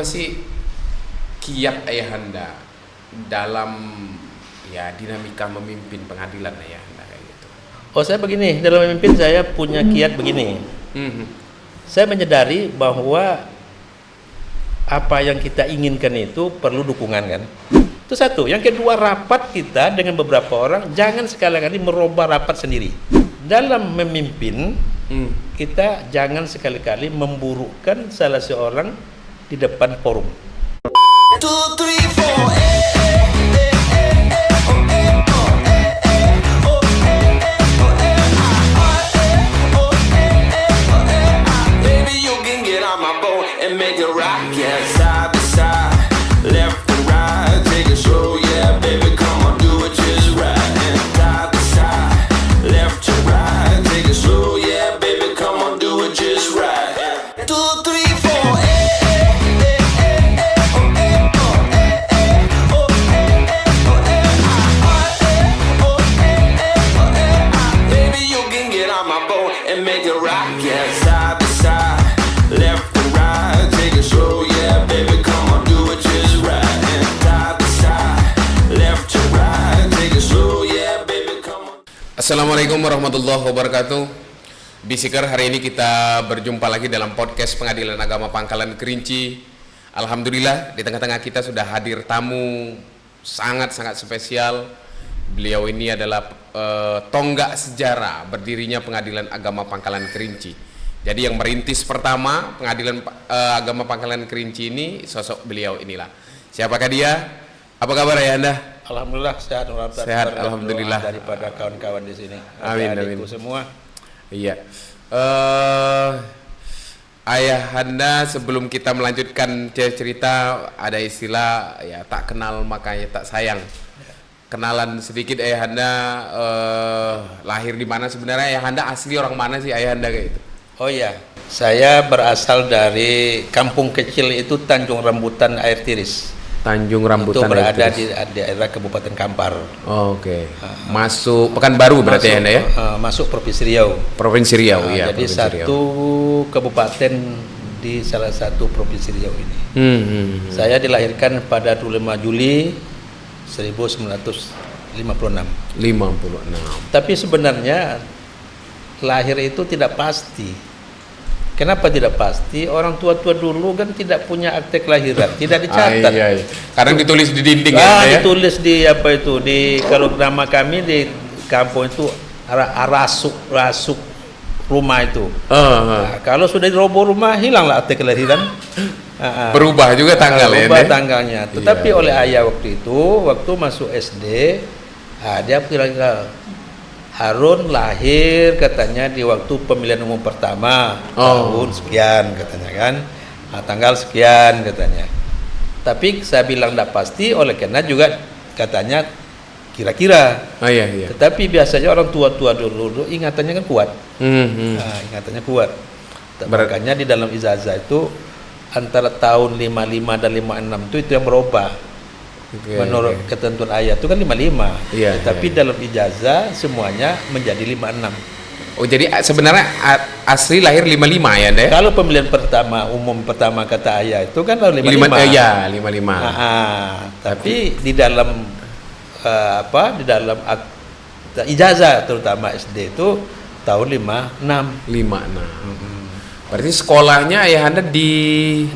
apa sih kiat Ayahanda dalam dinamika memimpin pengadilan Ayahanda kayak gitu? Oh, saya begini, dalam memimpin saya punya kiat begini. Saya menyadari bahwa apa yang kita inginkan itu perlu dukungan kan. Itu satu. Yang kedua, rapat kita dengan beberapa orang jangan sekali-kali merubah rapat sendiri. Dalam memimpin kita jangan sekali-kali memburukkan salah seorang di depan forum. 2, 3, 4. Make it rock, yeah, side to side, left to right, take it slow, yeah, baby, come on, do it just right. And side to side, left to right, take it slow, yeah, baby, come on, do it just right. 2, 3, 4. Baby, you can get on my boat and make it rock, yeah, side to side, left. Assalamualaikum warahmatullahi wabarakatuh. Bisikar, hari ini kita berjumpa lagi dalam podcast Pengadilan Agama Pangkalan Kerinci. Alhamdulillah di tengah-tengah kita sudah hadir tamu sangat-sangat spesial. Beliau ini adalah tonggak sejarah berdirinya Pengadilan Agama Pangkalan Kerinci. Jadi yang merintis pertama Pengadilan Agama Pangkalan Kerinci ini sosok beliau inilah. Siapakah dia? Apa kabar Ayahanda? Alhamdulillah sehat, sehat, alhamdulillah. Daripada kawan-kawan di sini. Amin, amin. Semua. Iya. Ayahanda, sebelum kita melanjutkan cerita, ada istilah ya tak kenal makanya tak sayang. Kenalan sedikit Ayahanda, lahir di mana sebenarnya? Ayahanda asli orang mana sih Ayahanda kayak itu? Oh iya, saya berasal dari kampung kecil itu Tanjung Rambutan Air Tiris. Tanjung Rambutan itu berada di daerah Kabupaten Kampar. Oh, oke. Masuk Pekanbaru berarti Anda ya? Masuk Provinsi Riau. Provinsi Riau, iya. Jadi Provinsi satu Riau. Kabupaten di salah satu Provinsi Riau ini. Saya dilahirkan pada 25 Juli 1956. 56. Tapi sebenarnya lahir itu tidak pasti. Kenapa tidak pasti? Orang tua-tua dulu kan tidak punya akte kelahiran, tidak dicatat. Iya. Kadang ditulis di dinding ya. Ditulis di apa itu? Kalau nama kami di kampung itu rasuk rumah itu. Nah, kalau sudah diroboh rumah, hilanglah akte kelahiran. Berubah juga tanggal ya. Berubah tanggalnya. Tetapi oleh ayah waktu itu, waktu masuk SD, dia kira-kira Harun lahir katanya di waktu pemilihan umum pertama tahun sekian katanya kan, tanggal sekian katanya. Tapi saya bilang tidak pasti oleh karena juga katanya kira-kira. Iya. Tetapi biasanya orang tua-tua dulu ingatannya kan kuat. Ingatannya kuat. Makanya di dalam ijazah itu antara tahun 55 dan 56 itu yang berubah. Menurut ketentuan ayat itu kan 55. Tapi dalam ijazah semuanya menjadi 56. Oh, jadi sebenarnya asli lahir 55 ya, Anda? Kalau pemilihan umum pertama kata ayat itu kan tahun 55. Iya, 55. Tapi di dalam di dalam ijazah terutama SD itu tahun 56. Berarti sekolahnya Ayahanda di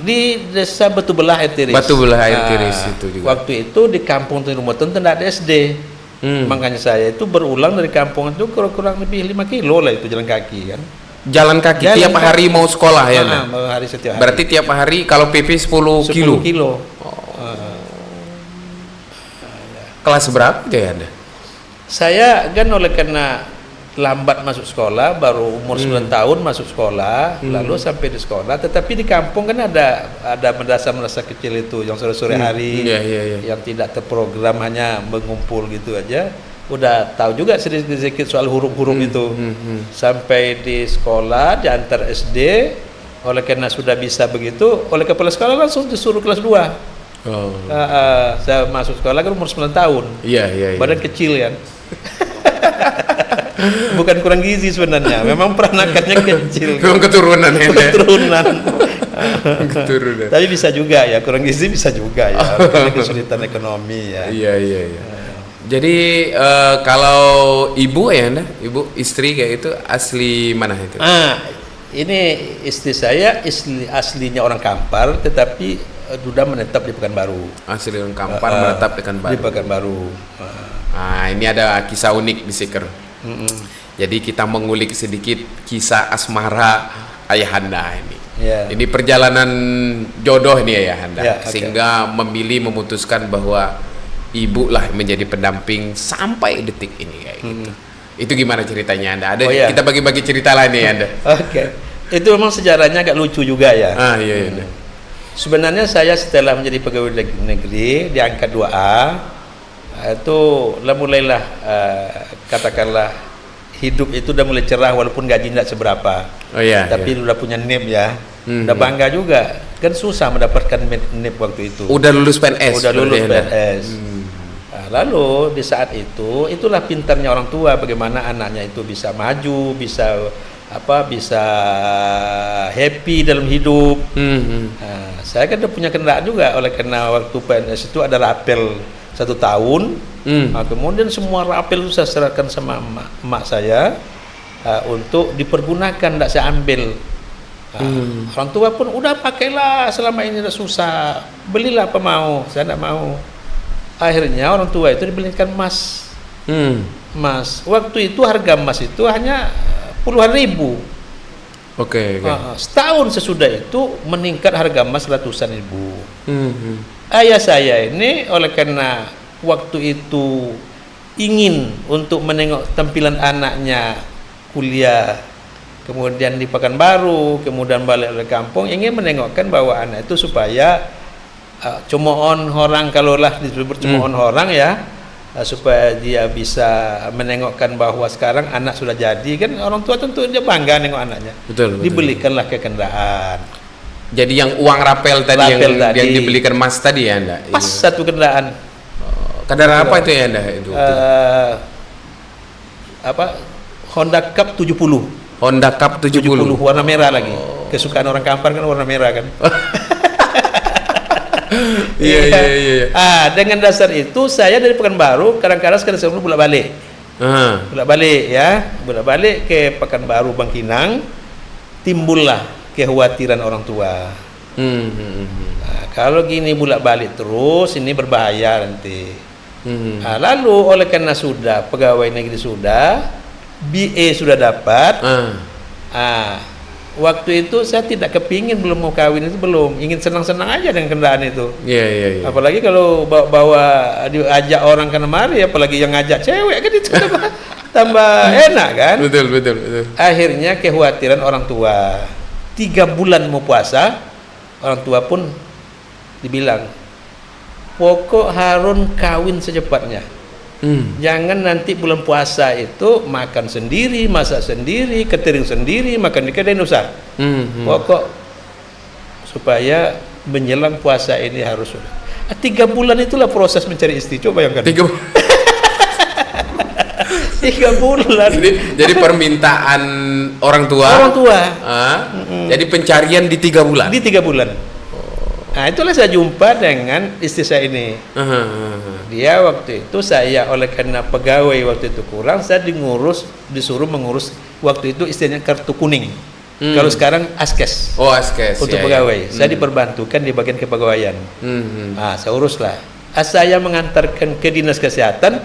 Desa Batu Belah Air Tiris. Batu Belah Air Tiris itu juga. Waktu itu di kampung Rumatan tidak ada SD. Makanya saya itu berulang dari kampung itu kurang lebih 5 kilo lah itu jalan kaki kan. Jalan kaki tiap hari mau sekolah ya? Hari setiap hari. Berarti tiap hari kalau PP 10 kilo. Kelas berapa ya Anda? Saya kan oleh karena lambat masuk sekolah, baru umur 9 tahun masuk sekolah, lalu sampai di sekolah. Tetapi di kampung kan ada madrasah kecil itu yang sore-sore hari, yang tidak terprogram, hanya mengumpul gitu aja. Udah tahu juga sedikit soal huruf-huruf itu. Sampai di sekolah, di antar SD, oleh karena sudah bisa begitu, oleh kepala sekolah langsung disuruh kelas 2. Saya masuk sekolah kan umur 9 tahun. Badan kecil kan. Bukan kurang gizi sebenarnya, memang peranakannya kecil. Memang keturunan. Keturunan. Tapi bisa juga ya, kurang gizi bisa juga ya, karena kesulitan ekonomi ya. Iya. Jadi kalau ibu ya Anda, ibu istri kayak itu asli mana itu? Ini istri saya aslinya orang Kampar, tetapi sudah menetap di Pekanbaru. Asli orang Kampar menetap di Pekanbaru. Di Pekanbaru. Ini ada kisah unik Bisiker. Jadi kita mengulik sedikit kisah asmara ayahanda ini. Yeah. Ini perjalanan jodoh nih ayahanda, sehingga memutuskan bahwa ibu lah menjadi pendamping sampai detik ini kayak gitu. Itu gimana ceritanya Anda? Kita bagi-bagi cerita lah nih Anda. Itu memang sejarahnya agak lucu juga ya. Iya. Sebenarnya saya setelah menjadi pegawai negeri diangkat 2A, itu mulailah katakanlah hidup itu udah mulai cerah walaupun gaji tidak seberapa. Tapi udah punya NIP ya. Udah bangga juga. Kan susah mendapatkan NIP waktu itu. Udah lulus PNS. Lalu di saat itu, itulah pintarnya orang tua bagaimana anaknya itu bisa maju, bisa happy dalam hidup. Saya kan udah punya kendaraan juga, oleh karena waktu PNS itu ada rapel 1 tahun. Kemudian semua rapel itu saya serahkan sama emak saya untuk dipergunakan, tidak saya ambil. Orang tua pun udah pakailah, selama ini udah susah, belilah apa mau. Saya tidak mau. Akhirnya orang tua itu dibelikan emas. Emas. Waktu itu harga emas itu hanya puluhan ribu. Setahun sesudah itu meningkat harga emas ratusan ribu. Ayah saya ini oleh karena waktu itu ingin untuk menengok tampilan anaknya kuliah, kemudian di Pekanbaru, kemudian balik ke kampung, ingin menengokkan bahwa anak itu supaya cemooh orang, kalaulah disebut cemooh orang ya, supaya dia bisa menengokkan bahwa sekarang anak sudah jadi, kan orang tua tentu dia bangga nengok anaknya. Betul. Dibelikanlah kendaraan. Jadi yang uang rapel tadi yang dibelikan emas tadi ya Anda? Pas satu kendaraan. Kendaraan apa itu ya Anda? Honda Cup 70. Honda Cup 70 warna merah lagi. Kesukaan orang Kampar kan warna merah kan. Iya. Dengan dasar itu saya dari Pekanbaru kadang-kadang sekali bolak-balik. Bolak-balik ke Pekanbaru Bangkinang, timbullah kekhawatiran orang tua. Kalau gini bolak-balik terus ini berbahaya nanti. Lalu oleh karena sudah pegawai negeri sudah, BA sudah dapat. Waktu itu saya tidak kepingin, belum mau kawin itu belum, ingin senang-senang aja dengan kendaraan itu. Iya. Apalagi kalau bawa diajak orang ke mari, apalagi yang ngajak cewek kan itu tambah enak kan. Betul. Akhirnya kekhawatiran orang tua. 3 bulan mau puasa, orang tua pun dibilang, pokok Harun kawin secepatnya. Jangan nanti bulan puasa itu makan sendiri, masak sendiri, catering sendiri, makan di kedai Nusa. Pokok supaya menjelang puasa ini harus 3 bulan itulah proses mencari istri. Coba bayangkan. 3 bulan. Jadi permintaan orang tua. Jadi pencarian di 3 bulan. Di 3 bulan. Nah, itulah saya jumpa dengan istri saya ini. Dia waktu itu saya oleh karena pegawai waktu itu kurang, saya disuruh mengurus waktu itu istilahnya kartu kuning. Kalau sekarang askes. Askes. Untuk pegawai. Saya diperbantukan di bagian kepegawaian. Saya uruslah. Saya mengantarkan ke dinas kesehatan.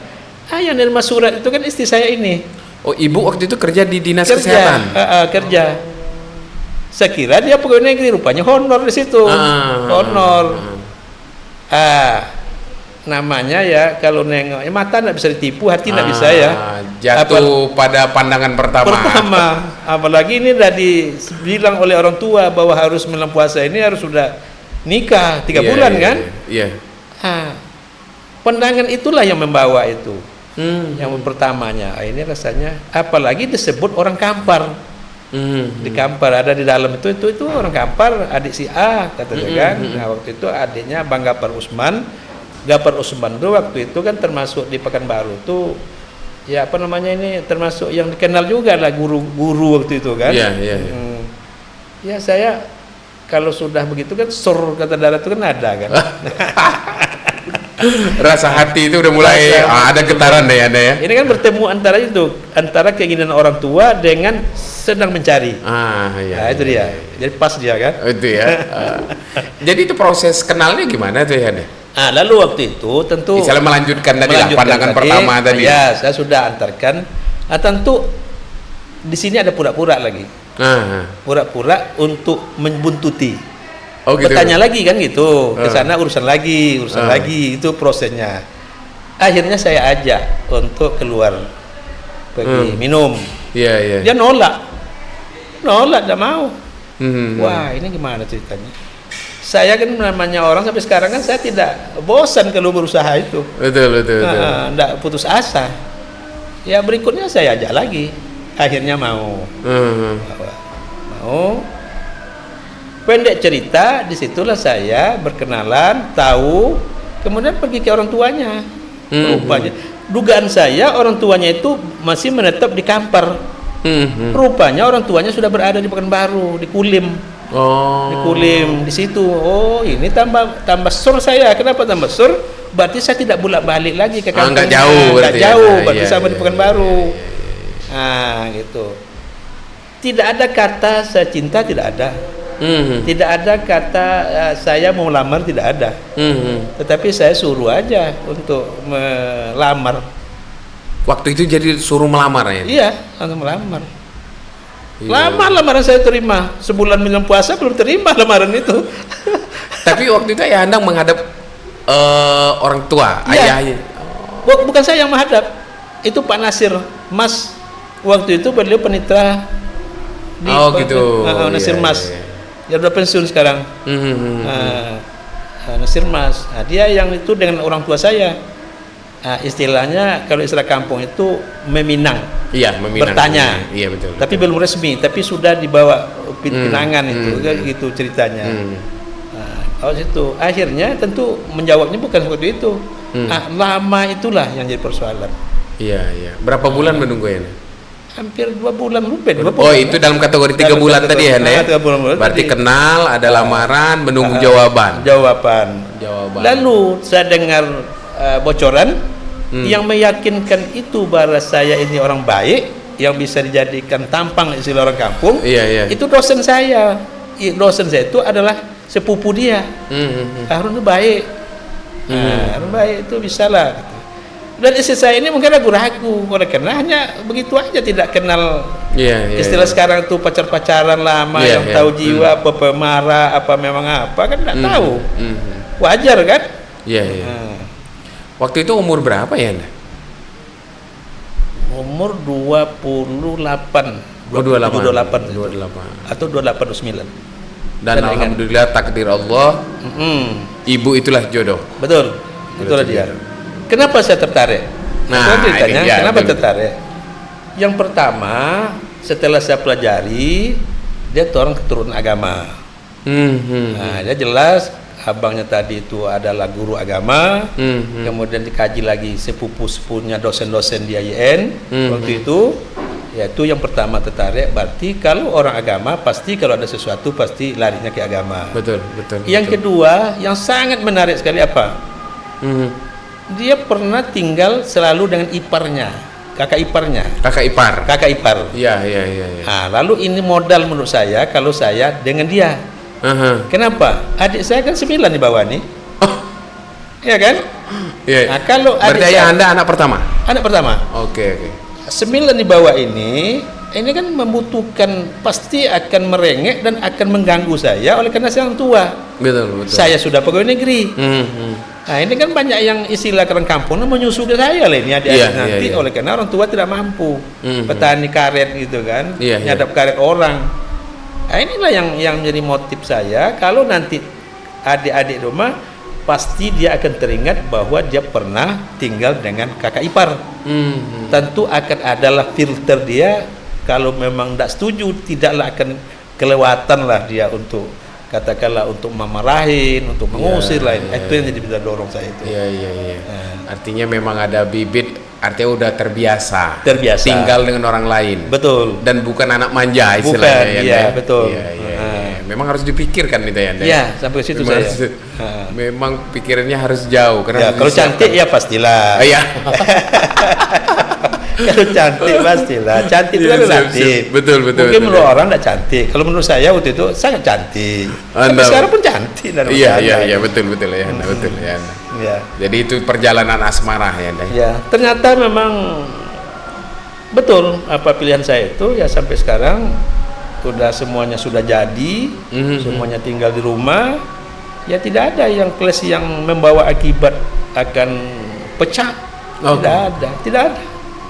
Yang nerima surat itu kan istri saya ini. Ibu waktu itu kerja di dinas kesehatan. Kerja. Saya kira dia pegawai negeri, rupanya honor di situ. Honor. Namanya ya kalau nengok mata tidak bisa ditipu, hati tidak bisa ya. Jatuh pada pandangan pertama. Apalagi ini sudah dibilang oleh orang tua bahwa harus menjelang puasa ini harus sudah nikah 3 bulan kan? Iya. Pandangan itulah yang membawa itu. Yang pertamanya, ini rasanya apalagi disebut orang Kampar. Di Kampar ada di dalam itu orang Kampar, adik si A katanya kan. Nah waktu itu adiknya Bang Gapar Usman itu waktu itu kan termasuk di Pekanbaru tuh ya ini termasuk yang dikenal juga lah, guru waktu itu kan. Iya. Ya saya kalau sudah begitu kan sur kata darat itu kan ada kan. Rasa hati itu udah mulai ada getaran deh Anda ya. Ini kan bertemu antara keinginan orang tua dengan sedang mencari. Iya. Nah, itu dia. Jadi pas dia kan. Itu ya. Jadi itu proses kenalnya gimana tuh ya Anda? Lalu waktu itu tentu misalnya melanjutkan tadi lah pandangan pertama tadi. Ya, saya sudah antarkan. Tentu di sini ada pura-pura lagi. Pura-pura untuk membuntuti. Oh, gitu. Bertanya lagi kan gitu, ke sana urusan lagi itu prosesnya. Akhirnya saya ajak untuk keluar pergi minum. Iya. Dia nolak, tidak mau. Wah, ini gimana ceritanya? Saya kan namanya orang sampai sekarang kan saya tidak bosan kalau berusaha itu. Betul. Tidak putus asa. Ya berikutnya saya ajak lagi. Akhirnya mau. Mau. Pendek cerita, disitulah saya berkenalan, tahu, kemudian pergi ke orang tuanya. Rupanya, dugaan saya orang tuanya itu masih menetap di Kampar. Rupanya orang tuanya sudah berada di Pekanbaru, di Kulim. Di Kulim, di situ. Oh, ini tambah sur saya. Kenapa tambah sur? Berarti saya tidak bolak-balik lagi ke Kampar. Nggak jauh, berarti sama di Pekanbaru. Gitu. Tidak ada kata saya cinta, tidak ada. Tidak ada kata saya mau melamar, tidak ada. Tetapi saya suruh aja untuk melamar. Waktu itu jadi suruh melamar ya? Iya, untuk melamar. Lamaran saya terima. Sebulan menjelang puasa belum terima lamaran itu. Tapi waktu itu ayah Anda menghadap orang tua, ayahnya. Bukan saya yang menghadap. Itu Pak Nasir, Mas. Waktu itu beliau penitra di Nasir Mas. Dia udah pensiun sekarang. Nasir Mas. Dia yang itu dengan orang tua saya. Istilahnya kalau istilah kampung itu meminang. Iya, meminang. Bertanya. Iya, betul. Tapi belum resmi, tapi sudah dibawa pinangan itu, gitu ceritanya. Situ. Akhirnya tentu menjawabnya bukan seperti itu. Lama itulah yang jadi persoalan. Iya. Berapa bulan menunggu ya? Hampir 2 bulan lebih. Itu dalam kategori 3 bulan tadi ya, ya? 3 bulan berarti tadi. Kenal, ada lamaran, menunggu jawaban. Lalu saya dengar bocoran yang meyakinkan itu bahwa saya ini orang baik yang bisa dijadikan tampang istilah orang kampung. Iya. Itu dosen saya. Dosen saya itu adalah sepupu dia. Harun itu baik. Harun baik itu bisalah. Gitu. Dan istri saya ini mungkin ragu-ragu, karena hanya begitu aja, tidak kenal istilah sekarang tuh pacar-pacaran lama yang tahu jiwa, apa pemarah, apa memang apa kan tidak tahu. Wajar kan? Iya. Waktu itu umur berapa ya Anda? Umur 28. 28 atau 28-29. Dan alhamdulillah takdir Allah, ibu itulah jodoh. Betul. Itulah dia. Kenapa saya tertarik? Kenapa tertarik? Yang pertama, setelah saya pelajari, dia orang keturunan agama. Dia jelas abangnya tadi itu adalah guru agama. Kemudian dikaji lagi sepupu-sepupunya dosen-dosen di IAIN waktu itu. Yaitu yang pertama tertarik. Berarti kalau orang agama pasti kalau ada sesuatu pasti larinya ke agama. Betul. Yang kedua, yang sangat menarik sekali apa? Dia pernah tinggal selalu dengan iparnya, kakak ipar. Iya. Lalu ini modal menurut saya kalau saya dengan dia. Kenapa? Adik saya kan 9 di bawah nih. Iya kan? Iya. Kalau berarti Anda anak pertama? Anak pertama. Oke. 9 di bawah ini kan membutuhkan, pasti akan merengek dan akan mengganggu saya oleh karena saya orang tua. Betul. Saya sudah pegawai negeri. Ini kan banyak yang istilah orang kampung menyusul ke saya lah ini adik-adik nanti oleh karena orang tua tidak mampu. Petani karet gitu kan, nyadap karet orang. Inilah yang menjadi motif saya. Kalau nanti adik-adik rumah pasti dia akan teringat bahwa dia pernah tinggal dengan kakak ipar. Tentu akan adalah filter dia. Kalau memang tidak setuju, tidaklah akan kelewatan lah dia untuk katakanlah untuk memarahin, untuk mengusir lain. Itu yang jadi bisa dorong saya itu. Iya. Artinya memang ada bibit, artinya udah terbiasa tinggal dengan orang lain. Betul. Dan bukan anak manja istilahnya. Bukan, betul. Iya. memang harus dipikirkan itu ya. Ya, sampai ke situ memang saya. Memang pikirannya harus jauh karena Ya, harus kalau disiapkan. cantik ya pastilah. Iya. Kalau cantik pastilah. Cantik itu Iya, kan siap, relatif. siap. Betul. Mungkin menurut orang tidak cantik. Kalau menurut saya waktu itu sangat cantik. Tapi Anda- sekarang pun cantik. dan Iya, betul ya Anda, betul ya Anda. Ya. Jadi itu perjalanan asmara ya Anda. Ya, ternyata memang betul apa pilihan saya itu ya sampai sekarang semuanya sudah jadi, semuanya tinggal di rumah. Ya tidak ada yang kelas yang membawa akibat akan pecah. Oke. Tidak ada.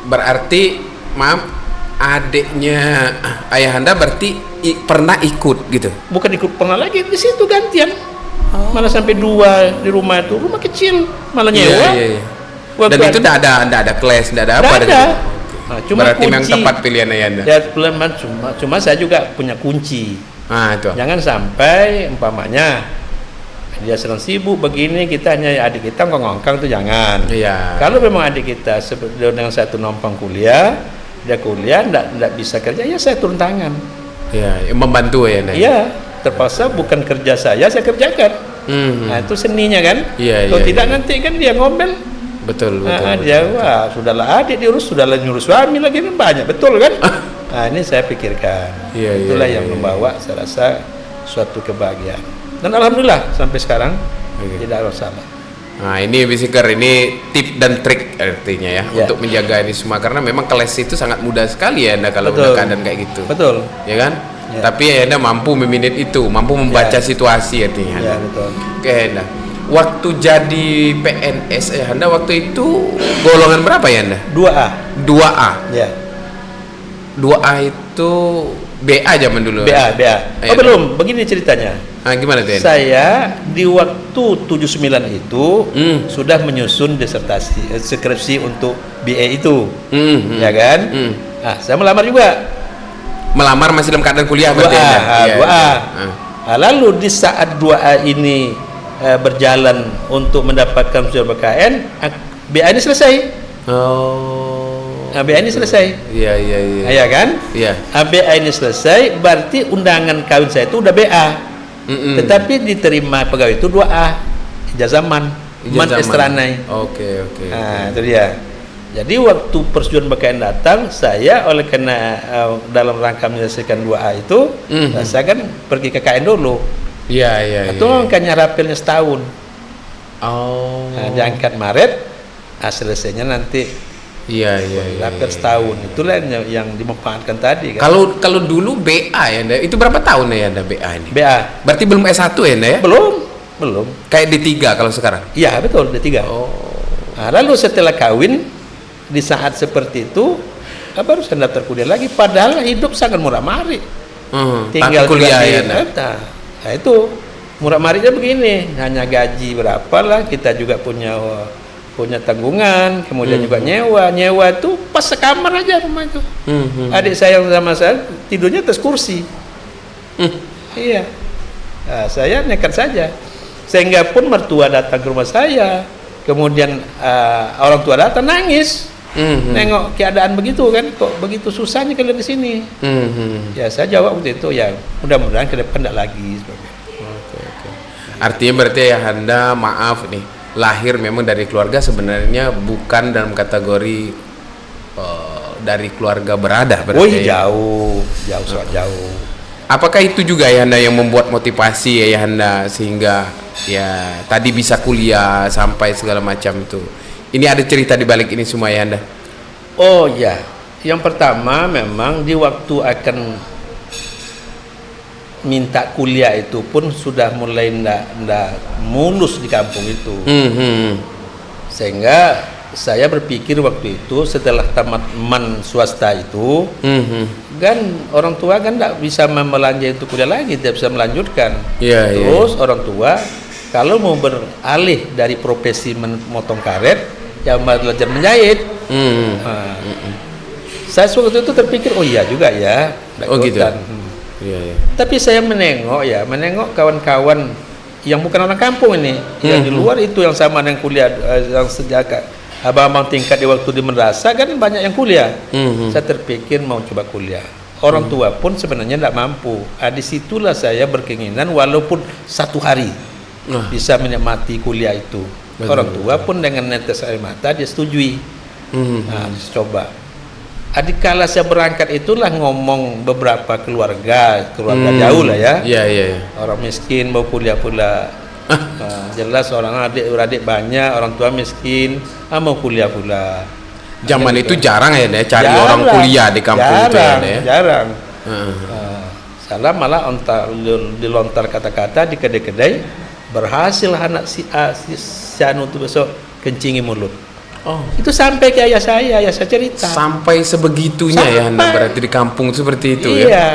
Berarti maaf adiknya ayah Anda berarti pernah ikut gitu. Bukan ikut pernah lagi di situ gantian. Malah sampai 2 di rumah itu, rumah kecil, malah nyewa. Iya. Waktu Dan itu tidak ada kelas, tidak ada apa. Nggak ada. Nah, cuma Berarti memang kunci. tepat pilihan ayah Anda. Ya, cuma saya juga punya kunci. Ah itu. Jangan sampai umpamanya dia sedang sibuk begini, kita hanya adik kita ngongkang itu jangan. Iya. Kalau memang adik kita seperti dengan satu numpang kuliah, dia kuliah enggak bisa kerja, ya saya turun tangan. Iya, membantu ya Anda. Iya, terpaksa bukan kerja saya kerjakan. Nah, itu seninya kan. Iya, Kalau iya, tidak iya. nanti kan dia ngomel. Betul. Dia wah sudahlah adik diurus, sudahlah nyuruh suami lagi kan banyak, betul kan? Nah, ini saya pikirkan. Iya, Itulah iya, yang iya. membawa saya rasa suatu kebahagiaan. Dan alhamdulillah sampai sekarang Oke. tidak ada masalah. Nah ini Bisiker, ini tip dan trik artinya ya, Ya. untuk menjaga ini semua karena memang kelas itu sangat mudah sekali ya Anda kalau Betul. udah keadaan kayak gitu. Betul. Ya kan? Ya. Tapi ya Anda mampu meminit itu, mampu membaca Ya. situasi artinya. Ya, betul. Oke Anda. Waktu jadi PNS ya Anda waktu itu golongan berapa ya Anda? 2A. 2A. Ya. 2A itu BA zaman dulu. BA. Ya. Oh, belum. Begini ceritanya. Ah, gimana tuh? Anda? Saya di waktu 79 itu sudah menyusun disertasi skripsi untuk BA itu. Ya kan? Nah, saya melamar juga. Melamar masih dalam keadaan kuliah 2A. berarti Anda? Iya, 2A. iya. Nah, lalu di saat 2A ini berjalan untuk mendapatkan ujian BKN, BA ini selesai. Oh. Nah, BA ini selesai. Iya. Ya kan? Iya. BA ini selesai, berarti undangan kawin saya itu udah BA. Tetapi diterima pegawai itu 2A, ijazah man estranai. Oke. Nah, itu dia. Jadi waktu persetujuan BKN datang, saya oleh karena dalam rangka menyelesaikan 2A itu, saya kan pergi ke KN dulu. Iya. Itu angkanya rapelnya setahun. Oh. Nah, diangkat Maret, selesainya nanti Iya. rapel setahun. Itulah yang dimanfaatkan tadi kan. Kalau dulu BA ya Anda, itu berapa tahun ya Anda BA ini? BA Berarti belum S1 ya Anda ya? belum. Kayak D3 kalau sekarang. Iya, betul, D3. Oh. Nah, lalu setelah kawin di saat seperti itu baru saya daftar kuliah lagi, padahal hidup sangat murah mari. tapi Tinggal kuliah juga ya di- Anda. Nah, itu murah marinya begini, hanya gaji berapa lah, kita juga punya tanggungan, kemudian juga nyewa itu pas sekamar aja rumah itu. Adik saya yang sama saya tidurnya atas kursi. Iya. Nah, saya nekat saja, sehingga pun mertua datang ke rumah saya, kemudian orang tua datang nangis, nengok keadaan begitu kan, kok begitu susahnya kalian di sini. Ya saya jawab waktu itu, ya mudah-mudahan ke depan tidak lagi. Artinya berarti ya Anda maaf nih, lahir memang dari keluarga sebenarnya bukan dalam kategori dari keluarga berada berarti. Oh ya? jauh, sangat jauh. Apakah itu juga ya Anda yang membuat motivasi ya Anda sehingga ya tadi bisa kuliah sampai segala macam itu? Ini ada cerita di balik ini semua ya Anda? Oh ya, yang pertama memang di waktu akan minta kuliah itu pun sudah mulai ndak mulus di kampung itu. Sehingga saya berpikir waktu itu setelah tamat man swasta itu, kan orang tua kan tidak bisa melanjutkan untuk kuliah lagi, tidak bisa melanjutkan. Iya, Terus orang tua kalau mau beralih dari profesi memotong karet, ya belajar menjahit. Nah, saya waktu itu terpikir, oh iya juga ya. Oh gitu. ikutan. Iya. Tapi saya menengok kawan-kawan yang bukan orang kampung ini, yang di luar itu yang sama dengan kuliah, yang sejak abang-abang tingkat di waktu di madrasah kan banyak yang kuliah. Saya terpikir mau coba kuliah. Orang tua pun sebenarnya tidak mampu. Disitulah saya berkeinginan walaupun 1 hari bisa menikmati kuliah itu. Betul, Orang tua pun dengan netes air mata dia setujui. Coba. Adikala saya berangkat itulah ngomong beberapa keluarga jauh lah ya. Iya. Orang miskin mau kuliah pula. Jelas orang adik-beradik banyak, orang tua miskin, mau kuliah pula. Zaman itu gitu. jarang ya cari orang kuliah di kampung itu ya. Jarang. Salah malah dilontar kata-kata di kedai-kedai, berhasil anak si anu itu besok kencingi mulut. Itu sampai ke ayah saya cerita. Sampai sebegitunya ya Anda berarti di kampung seperti itu ya. Iya.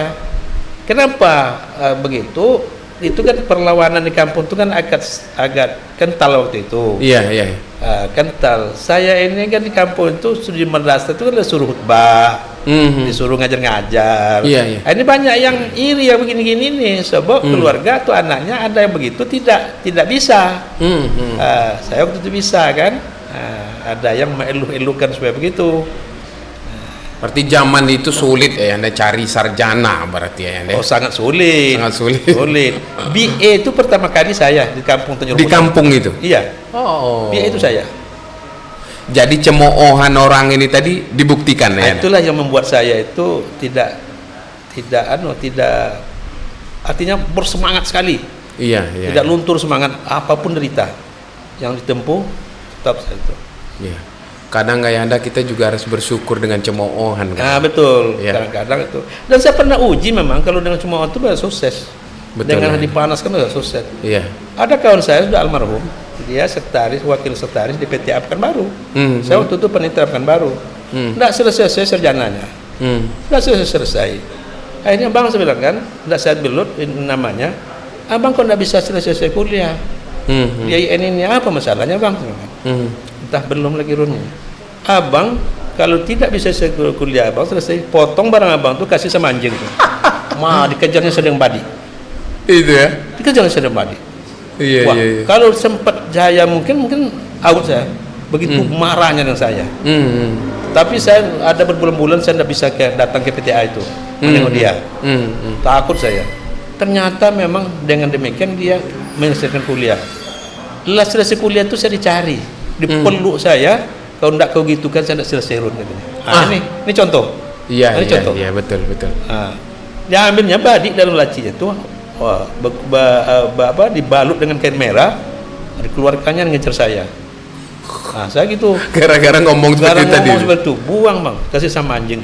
Kenapa begitu? Itu kan perlawanan di kampung itu kan agak kental waktu itu. Iya. Kental. Saya ini kan di kampung itu studi madrasah itu kan disuruh khutbah, disuruh ngajar-ngajar. Iya. Ini banyak yang iri yang begini-gini nih, sebab keluarga atau anaknya ada yang begitu tidak bisa. Saya waktu itu bisa kan. Ada yang mengeluh-elukan supaya begitu. Berarti zaman itu sulit ya Anda cari sarjana berarti ya Anda. Sangat sulit. BA itu pertama kali saya di kampung Tanjung Di kampung itu? Iya. BA itu saya. Jadi cemoohan orang ini tadi dibuktikan ya. Itulah yang membuat saya itu tidak artinya bersemangat sekali. Iya. Tidak luntur semangat apapun derita yang ditempuh tetap saya itu. Iya. Kadang kayak Anda kita juga harus bersyukur dengan cemoohan kan. Betul. Ya. Kadang-kadang itu. Dan saya pernah uji memang kalau dengan cemoohan itu sudah sukses. Betul, dengan ya. dipanaskan sudah sukses. Iya. Ada kawan saya sudah almarhum, dia wakil sekretaris di PT Pekanbaru. Saya waktu itu panitia Pekanbaru. Tidak selesai sarjananya. Tidak selesai. Akhirnya bang saya bilang kan, tidak saya belut namanya. Abang kok tidak bisa selesai kuliah? Dia ini apa masalahnya bang? Entah belum lagi runnya. Abang kalau tidak bisa kuliah abang selesai, potong barang abang tuh kasih sama anjing tuh. Dikejarnya sedang badi. Itu ya. Dikejarnya sedang badi. Iya. Kalau sempat saya mungkin out saya. Begitu marahnya dengan saya. Tapi saya ada berbulan-bulan saya tidak bisa datang ke PTA itu menengok dia. Takut saya. Ternyata memang dengan demikian dia menyelesaikan kuliah. Selesai kuliah itu saya dicari, dipeluk saya. Kalau tidak kau gitu kan saya tidak selesai run katanya. Ini contoh. Iya. Ini contoh. Iya betul. Dia ambilnya badik dalam lacinya itu, dibalut dengan kain merah, dikeluarkannya ngejar saya. Saya gitu. Gara-gara ngomong seperti tadi. Seperti itu, buang bang, kasih sama anjing.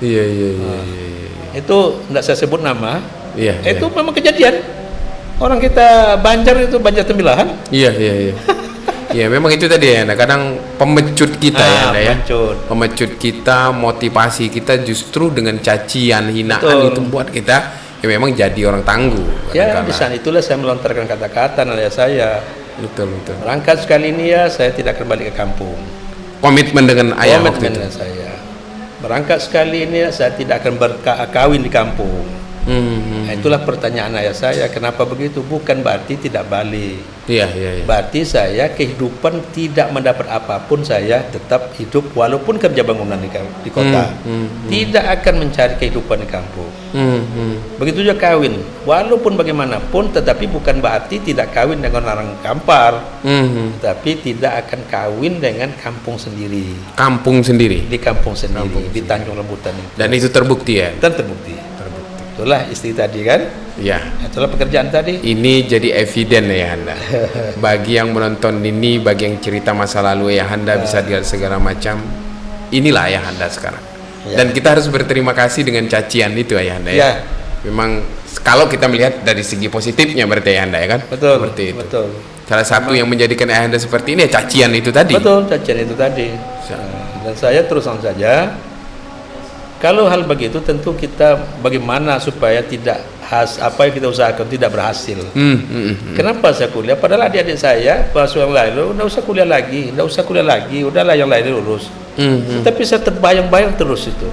Iya. Itu tidak saya sebut nama. Iya. Itu memang kejadian. Orang kita Banjar itu Banjar Tembilahan. Iya. Ya memang itu tadi ya, kadang pemecut kita ya, pemecut kita, motivasi kita justru dengan cacian, hinaan itu buat kita ya memang jadi orang tangguh. Ya di sana itulah saya melontarkan kata-kata nilai saya. Betul. Berangkat sekali ini ya saya tidak kembali ke kampung. Komitmen dengan ayah waktu itu. Saya. Berangkat sekali ini ya saya tidak akan berkawin di kampung. Itulah pertanyaan ayah saya, kenapa begitu? Bukan berarti tidak balik. Iya. Berarti saya kehidupan tidak mendapat apapun, saya tetap hidup walaupun kerja bangunan di kota. Tidak akan mencari kehidupan di kampung. Begitu juga kawin, walaupun bagaimanapun, tetapi bukan berarti tidak kawin dengan orang Kampar. Tapi tidak akan kawin dengan kampung sendiri. Di kampung sendiri, di Tanjung Rambutan itu. Dan itu terbukti ya? Terbukti. Itulah istri tadi kan? Ya. Itulah pekerjaan tadi. Ini jadi eviden ya Anda. Bagi yang menonton ini, bagi yang cerita masa lalu ya Anda bisa lihat segala macam. Inilah ayah Anda sekarang. Ya. Dan kita harus berterima kasih dengan cacian itu ayah Anda ya. Memang kalau kita melihat dari segi positifnya berarti ayah Anda ya kan? Betul. Seperti itu. Betul. Salah satu yang menjadikan ayah Anda seperti ini ya cacian itu tadi. Betul, cacian itu tadi. Dan saya terus terang saja. Kalau hal begitu tentu kita bagaimana supaya tidak apa yang kita usahakan tidak berhasil. Kenapa saya kuliah? Padahal adik-adik saya pas yang lain, udah usah kuliah lagi, udahlah yang lain lulus. Tapi saya terbayang-bayang terus itu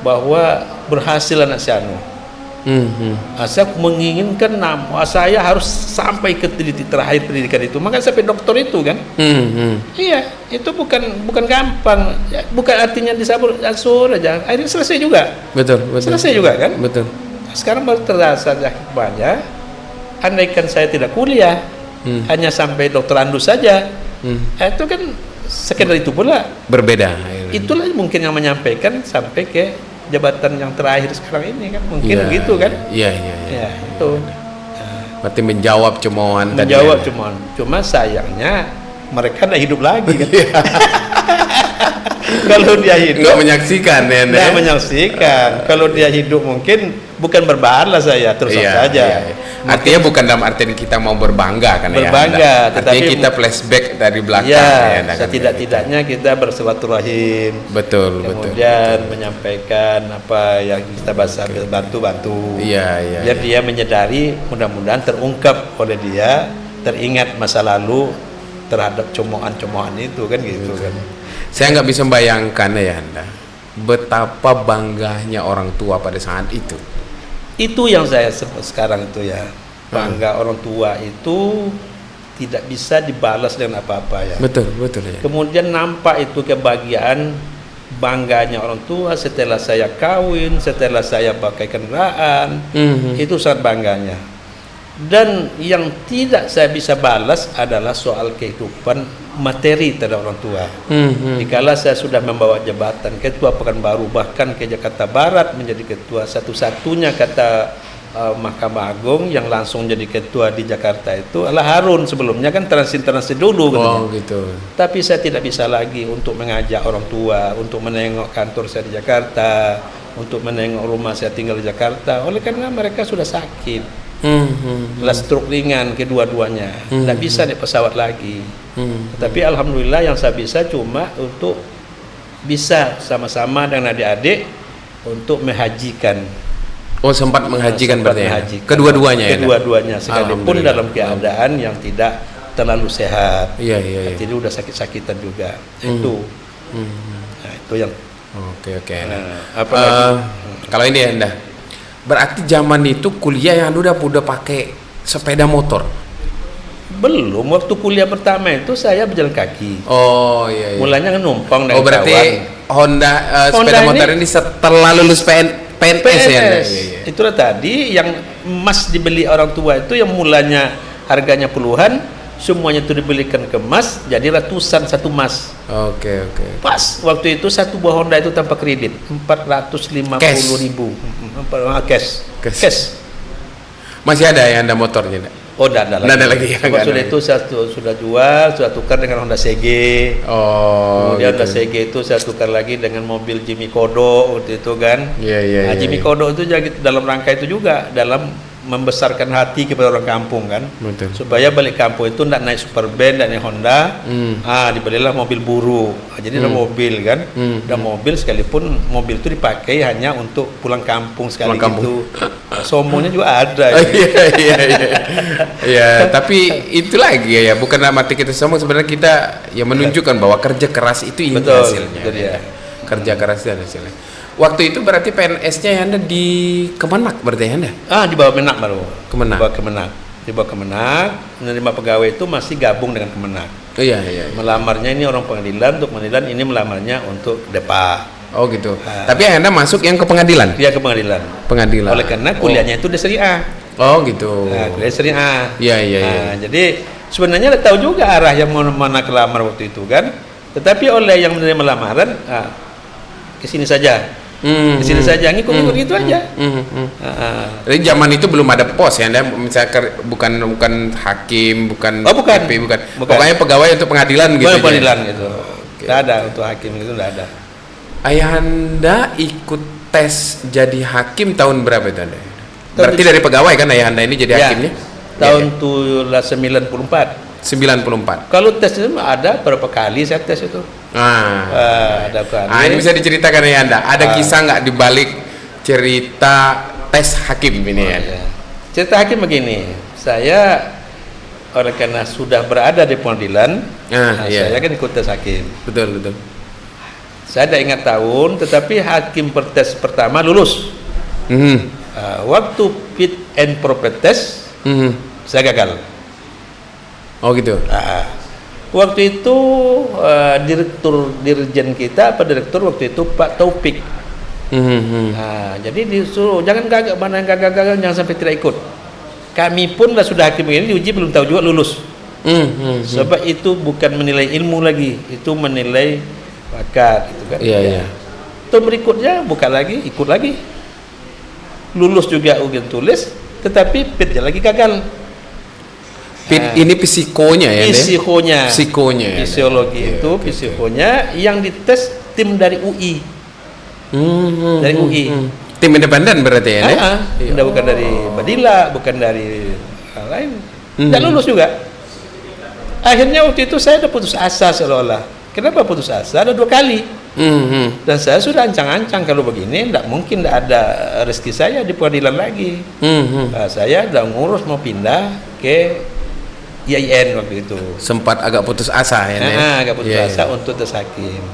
bahwa berhasil anak si Anu. Saya menginginkan saya harus sampai ke titik terakhir pendidikan itu, maka sampai doktor itu kan. Iya, itu bukan gampang, bukan artinya disabur aja, akhirnya selesai juga. Betul. Selesai juga kan. Betul. Sekarang baru terasa hikmahnya, andaikan saya tidak kuliah, hanya sampai dokter Andus saja, itu kan sekedar itu pula. Berbeda. Itulah mungkin yang menyampaikan sampai ke jabatan yang terakhir sekarang ini kan, mungkin gitu kan. Iya. Ya, itu. Berarti menjawab cemoohan tadi. Menjawab cemoohan. Cuma sayangnya mereka tidak hidup lagi kan. Kalau dia hidup nggak menyaksikan ya. Nggak menyaksikan. Kalau dia hidup mungkin bukan berbahagia saya terus saja. Iya. Artinya bukan dalam artian kita mau berbangga kan berbangga, ya. Artinya kita flashback dari belakang ya. Setidak-tidaknya kita bersilaturahim. Betul. Kemudian menyampaikan apa yang kita bahasa bantu. Iya. Biar dia menyadari, mudah-mudahan terungkap oleh dia, teringat masa lalu terhadap cemoohan itu kan gitu kan. Saya nggak bisa membayangkan ya Anda betapa bangganya orang tua pada saat itu. Itu yang saya sebut sekarang itu ya, bangga orang tua itu tidak bisa dibalas dengan apa-apa ya. Betul ya. Kemudian nampak itu kebahagiaan bangganya orang tua setelah saya kawin, setelah saya pakai kendaraan, itu sangat bangganya. Dan yang tidak saya bisa balas adalah soal kehidupan materi terhadap orang tua. Dikala saya sudah membawa jabatan ketua Pekanbaru, bahkan ke Jakarta Barat menjadi ketua, satu-satunya kata Mahkamah Agung yang langsung jadi ketua di Jakarta itu adalah Harun. Sebelumnya kan transit dulu gitu. Tapi saya tidak bisa lagi untuk mengajak orang tua untuk menengok kantor saya di Jakarta, untuk menengok rumah saya tinggal di Jakarta, oleh karena mereka sudah sakit. Stroke ringan kedua-duanya, tidak bisa naik pesawat lagi. Tapi alhamdulillah yang saya bisa cuma untuk bisa sama-sama dengan adik-adik untuk menghajikan. Oh, sempat menghajikan berarti ya? Kedua-duanya sekalipun dalam keadaan yang tidak terlalu sehat. Iya. Jadi udah sakit-sakitan juga. Itu. Nah, itu yang. Oke. Apalagi kalau ini Anda berarti zaman itu kuliah yang udah pakai sepeda motor? Belum, waktu kuliah pertama itu saya berjalan kaki. Oh iya. Mulanya numpang dengan berarti kawan. Sepeda motor ini setelah lulus PNS ya? Iya. Itulah tadi yang emas dibeli orang tua itu yang mulanya harganya puluhan, semuanya itu dibelikan ke emas, jadi ratusan satu emas. Oke. Pas waktu itu satu buah Honda itu tanpa kredit 450.000. Cash. Masih ada ya Anda motornya? Oh, tidak ada lagi. Sudah itu saya sudah jual, sudah tukar dengan Honda CG. Oh. Kemudian Honda CG itu saya tukar lagi dengan mobil Jimmy Kodo waktu itu kan. Iya. Jimmy Kodo itu dalam rangka itu juga dalam membesarkan hati kepada orang kampung kan. Betul. Supaya balik kampung itu tidak naik super band, tidak naik Honda. Dibelilah mobil buru. Jadi ada mobil kan. Dan mobil sekalipun mobil itu dipakai hanya untuk pulang kampung sekali gitu. Sombongnya juga ada. Iya. Tapi itu lagi ya, bukan mati kita sombong, sebenarnya kita ya menunjukkan bahwa kerja keras itu ini hasilnya. Ya. Kerja keras itu hasilnya. Waktu itu berarti PNS-nya Anda di Kemenak berarti Anda? Di bawah Kemenak baru. Di bawah Kemenak, menerima pegawai itu masih gabung dengan Kemenak. Iya. Melamarnya ini orang pengadilan, untuk pengadilan ini melamarnya untuk Depa. Oh gitu. Tapi Anda masuk yang ke pengadilan? Iya, ke pengadilan. Oleh karena kuliahnya itu di Seri A. Oh gitu. Kuliah Seri A. Iya. Jadi sebenarnya tahu juga arah yang mana kelamar waktu itu kan. Tetapi oleh yang menerima lamaran, ke sini saja. Di sini saja ngikut gitu aja. Jadi zaman itu belum ada pos ya, Anda misalnya bukan hakim, bukan bukan. Pokoknya pegawai untuk pengadilan gitu. Pengadilan gitu. Tidak ada untuk hakim itu, tidak ada. Ayah Anda ikut tes jadi hakim tahun berapa itu Anda? Berarti dari pegawai kan ayah Anda ini jadi hakimnya? Tahun 94. 94. Kalau tes itu ada berapa kali saya tes itu? Ada kali. Ini bisa diceritakan ya Anda. Ada kisah nggak di balik cerita tes hakim ini ya? Cerita hakim begini. Saya oleh karena sudah berada di pengadilan, saya kan ikut tes hakim. Betul. Saya tidak ingat tahun, tetapi hakim tes pertama lulus. Waktu fit and proper test saya gagal. Oh gitu. Waktu itu dirjen kita direktur waktu itu Pak Taufik. Jadi disuruh jangan gagal, mana yang gagal jangan sampai tidak ikut. Kami pun sudah hakim ini diuji belum tahu juga lulus. Sebab itu bukan menilai ilmu lagi, itu menilai bakat gitu kan. Iya. Tahun berikutnya buka lagi, ikut lagi. Lulus juga ujian tulis, tetapi fit lagi gagal. Fit ini psikonya ya, Psikonya. Fisiologi ya, itu psikonya yang dites tim dari UI. Dari UI. Tim independen berarti ya, Bukan dari Badila, bukan dari hal lain. Tidak lulus juga. Akhirnya waktu itu saya udah putus asa seolah-olah. Kenapa putus asa? Ada 2 kali. Dan saya sudah ancang-ancang kalau begini tidak mungkin tidak ada rezeki saya di pengadilan lagi. Saya udah ngurus mau pindah ke IAIN waktu itu. Sempat agak putus asa ya, agak putus asa untuk tes hakim.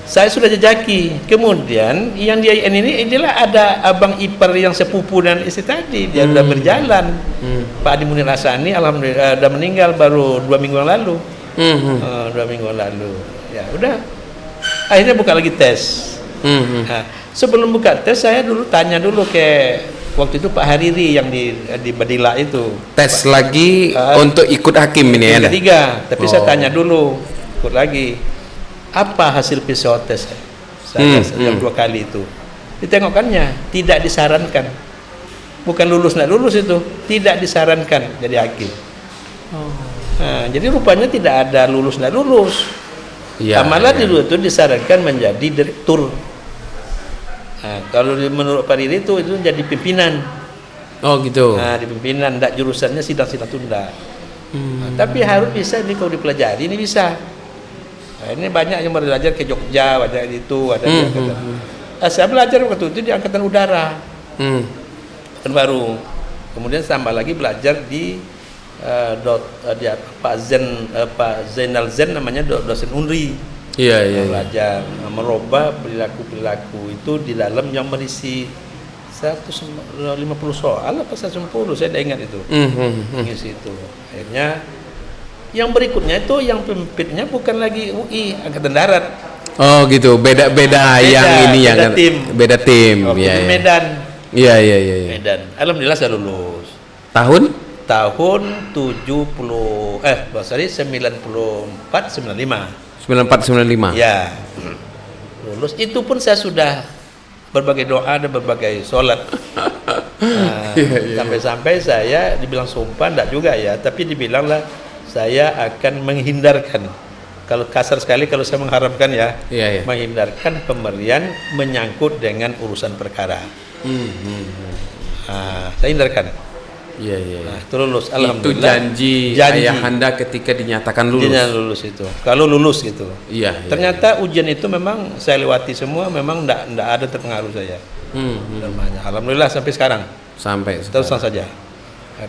Saya sudah jejaki. Kemudian yang di IAIN ini adalah ada abang ipar yang sepupu dan istri tadi. Dia sudah berjalan. Pak Adi Munir Hasani alhamdulillah sudah meninggal baru 2 minggu yang lalu. 2 minggu yang lalu. Ya udah. Akhirnya buka lagi tes. Sebelum buka tes saya dulu tanya dulu ke waktu itu Pak Hariri yang di Badila itu. Tes lagi untuk ikut hakim ini ya. Ketiga, tapi saya tanya dulu ikut lagi. Apa hasil psikotes saya yang 2 kali itu? Ditengokkannya tidak disarankan. Bukan lulus nggak lulus itu, tidak disarankan jadi hakim. Jadi rupanya tidak ada lulus nggak lulus. Malah dulu itu disarankan menjadi direktur. Kalau menurut Pak Riri itu jadi pimpinan. Oh gitu. Di pimpinan, tidak jurusannya sidang-sidang tunda. Tapi harus bisa ini kalau dipelajari ini bisa. Ini banyak yang belajar ke Jogja, banyak itu, ada di angkatan. Saya belajar waktu itu di angkatan udara, kan baru. Kemudian tambah lagi belajar di Pak Zainal Zen namanya dosen Unri. Belajar merubah perilaku itu di dalam yang berisi 150 soal apa 110 saya tidak ingat itu. Ngisi itu. Akhirnya yang berikutnya itu yang pimpinnya bukan lagi UI Angkatan Darat. Oh gitu, beda yang ini yang beda tim. Medan. Iya. Medan. Alhamdulillah saya lulus. Tahun 94 95. Ya. Lulus itu pun saya sudah berbagai doa dan berbagai sholat. Sampai-sampai saya dibilang sumpah enggak juga ya, tapi dibilanglah saya akan menghindarkan, kalau kasar sekali kalau saya mengharamkan ya, menghindarkan pemberian menyangkut dengan urusan perkara. Saya hindarkan. Itu lulus. Alhamdulillah. Itu janji ayahanda ketika dinyatakan lulus. Lulus itu. Kalau lulus gitu. Ternyata iya. Ujian itu memang saya lewati semua, memang enggak ada terpengaruh saya. Alhamdulillah sampai sekarang. Terus saja.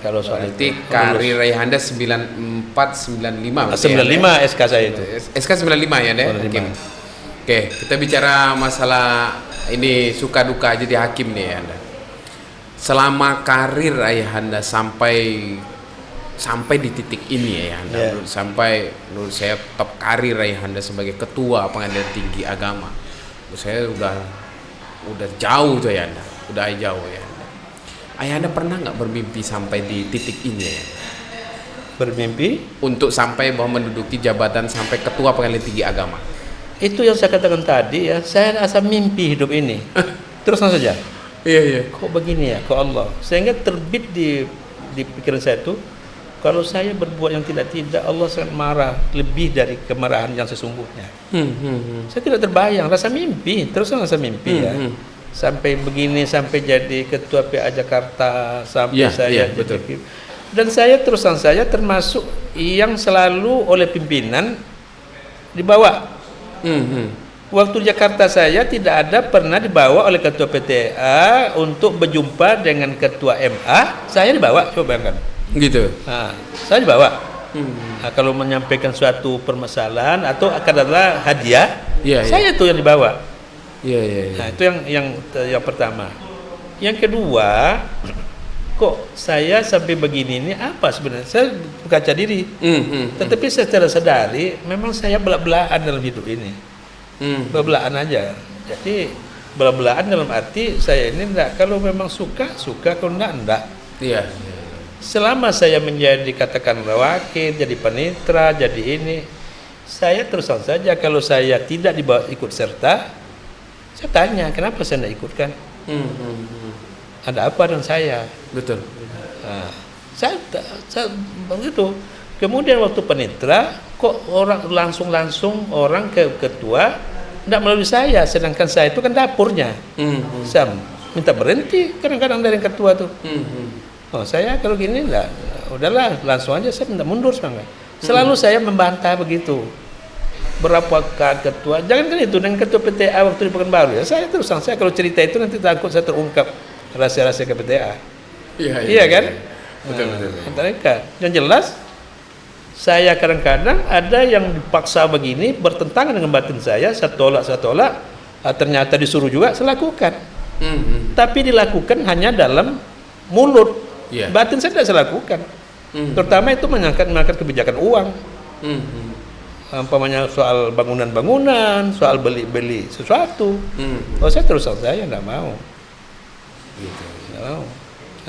Kalau soal itu karir ayahanda 94 95 SK saya itu. SK 95 ya deh. Oke, kita bicara masalah ini suka duka aja di hakim nih Anda. Selama karir ayahanda sampai di titik ini ayahanda, menurut saya top karir ayahanda sebagai ketua Pengadilan Tinggi Agama. Menurut saya udah jauh tuh ayahanda, udah jauh ya. Ayahanda pernah nggak bermimpi sampai di titik ini ya? Bermimpi? Untuk sampai bahwa menduduki jabatan sampai ketua Pengadilan Tinggi Agama. Itu yang saya katakan tadi ya, saya rasa mimpi hidup ini. Terus saja. Iya. Kok begini ya, kok Allah. Sehingga terbit di pikiran saya itu, kalau saya berbuat yang tidak, Allah sangat marah, lebih dari kemarahan yang sesungguhnya. Saya tidak terbayang, rasa mimpi, terus rasa mimpi ya. Sampai begini, sampai jadi ketua PA Jakarta, sampai saya jadi betul. Dan saya terusan saya termasuk yang selalu oleh pimpinan dibawa. Waktu di Jakarta saya tidak ada pernah dibawa oleh ketua PTA untuk berjumpa dengan ketua MA, saya dibawa, coba bayangkan. Gitu. Saya dibawa. Kalau menyampaikan suatu permasalahan atau katakanlah hadiah, saya itu yang dibawa. Iya. Nah, itu yang pertama. Yang kedua, kok saya sampai begini ini apa sebenarnya? Saya berkaca diri. Tetapi secara sadari memang saya belak-belakan dalam hidup ini. Belak-belakan aja. Jadi belak-belakan dalam arti saya ini enggak, kalau memang suka, kalau enggak. Iya. Selama saya menjadi katakanlah wakil, jadi panitra, jadi ini, saya terus saja kalau saya tidak dibawa ikut serta, saya tanya kenapa saya tidak ikutkan? Ada apa dengan saya? Betul. Nah, saya begitu. Kemudian waktu panitra, kok orang langsung orang ke ketua tidak melalui saya, sedangkan saya itu kan dapurnya. Saya minta berhenti kadang-kadang dari ketua tuh. Oh, saya kalau gini enggak, udahlah langsung aja saya minta mundur sebenarnya. Selalu saya membantah begitu. Berapa ketua, jangan kan itu dengan ketua PTA waktu di Pekanbaru ya. Saya terus saya kalau cerita itu nanti takut saya terungkap rahasia-rahasia ke PTA. Iya kan? Betul. Mereka. Yang jelas saya kadang-kadang ada yang dipaksa begini bertentangan dengan batin saya tolak, ternyata disuruh juga saya lakukan. Tapi dilakukan hanya dalam mulut. Batin saya tidak saya lakukan. Terutama itu mengangkat kebijakan uang. Umpamanya soal bangunan, soal beli sesuatu. Oh, saya terus saya tidak mau. Gitu. Tidak mau.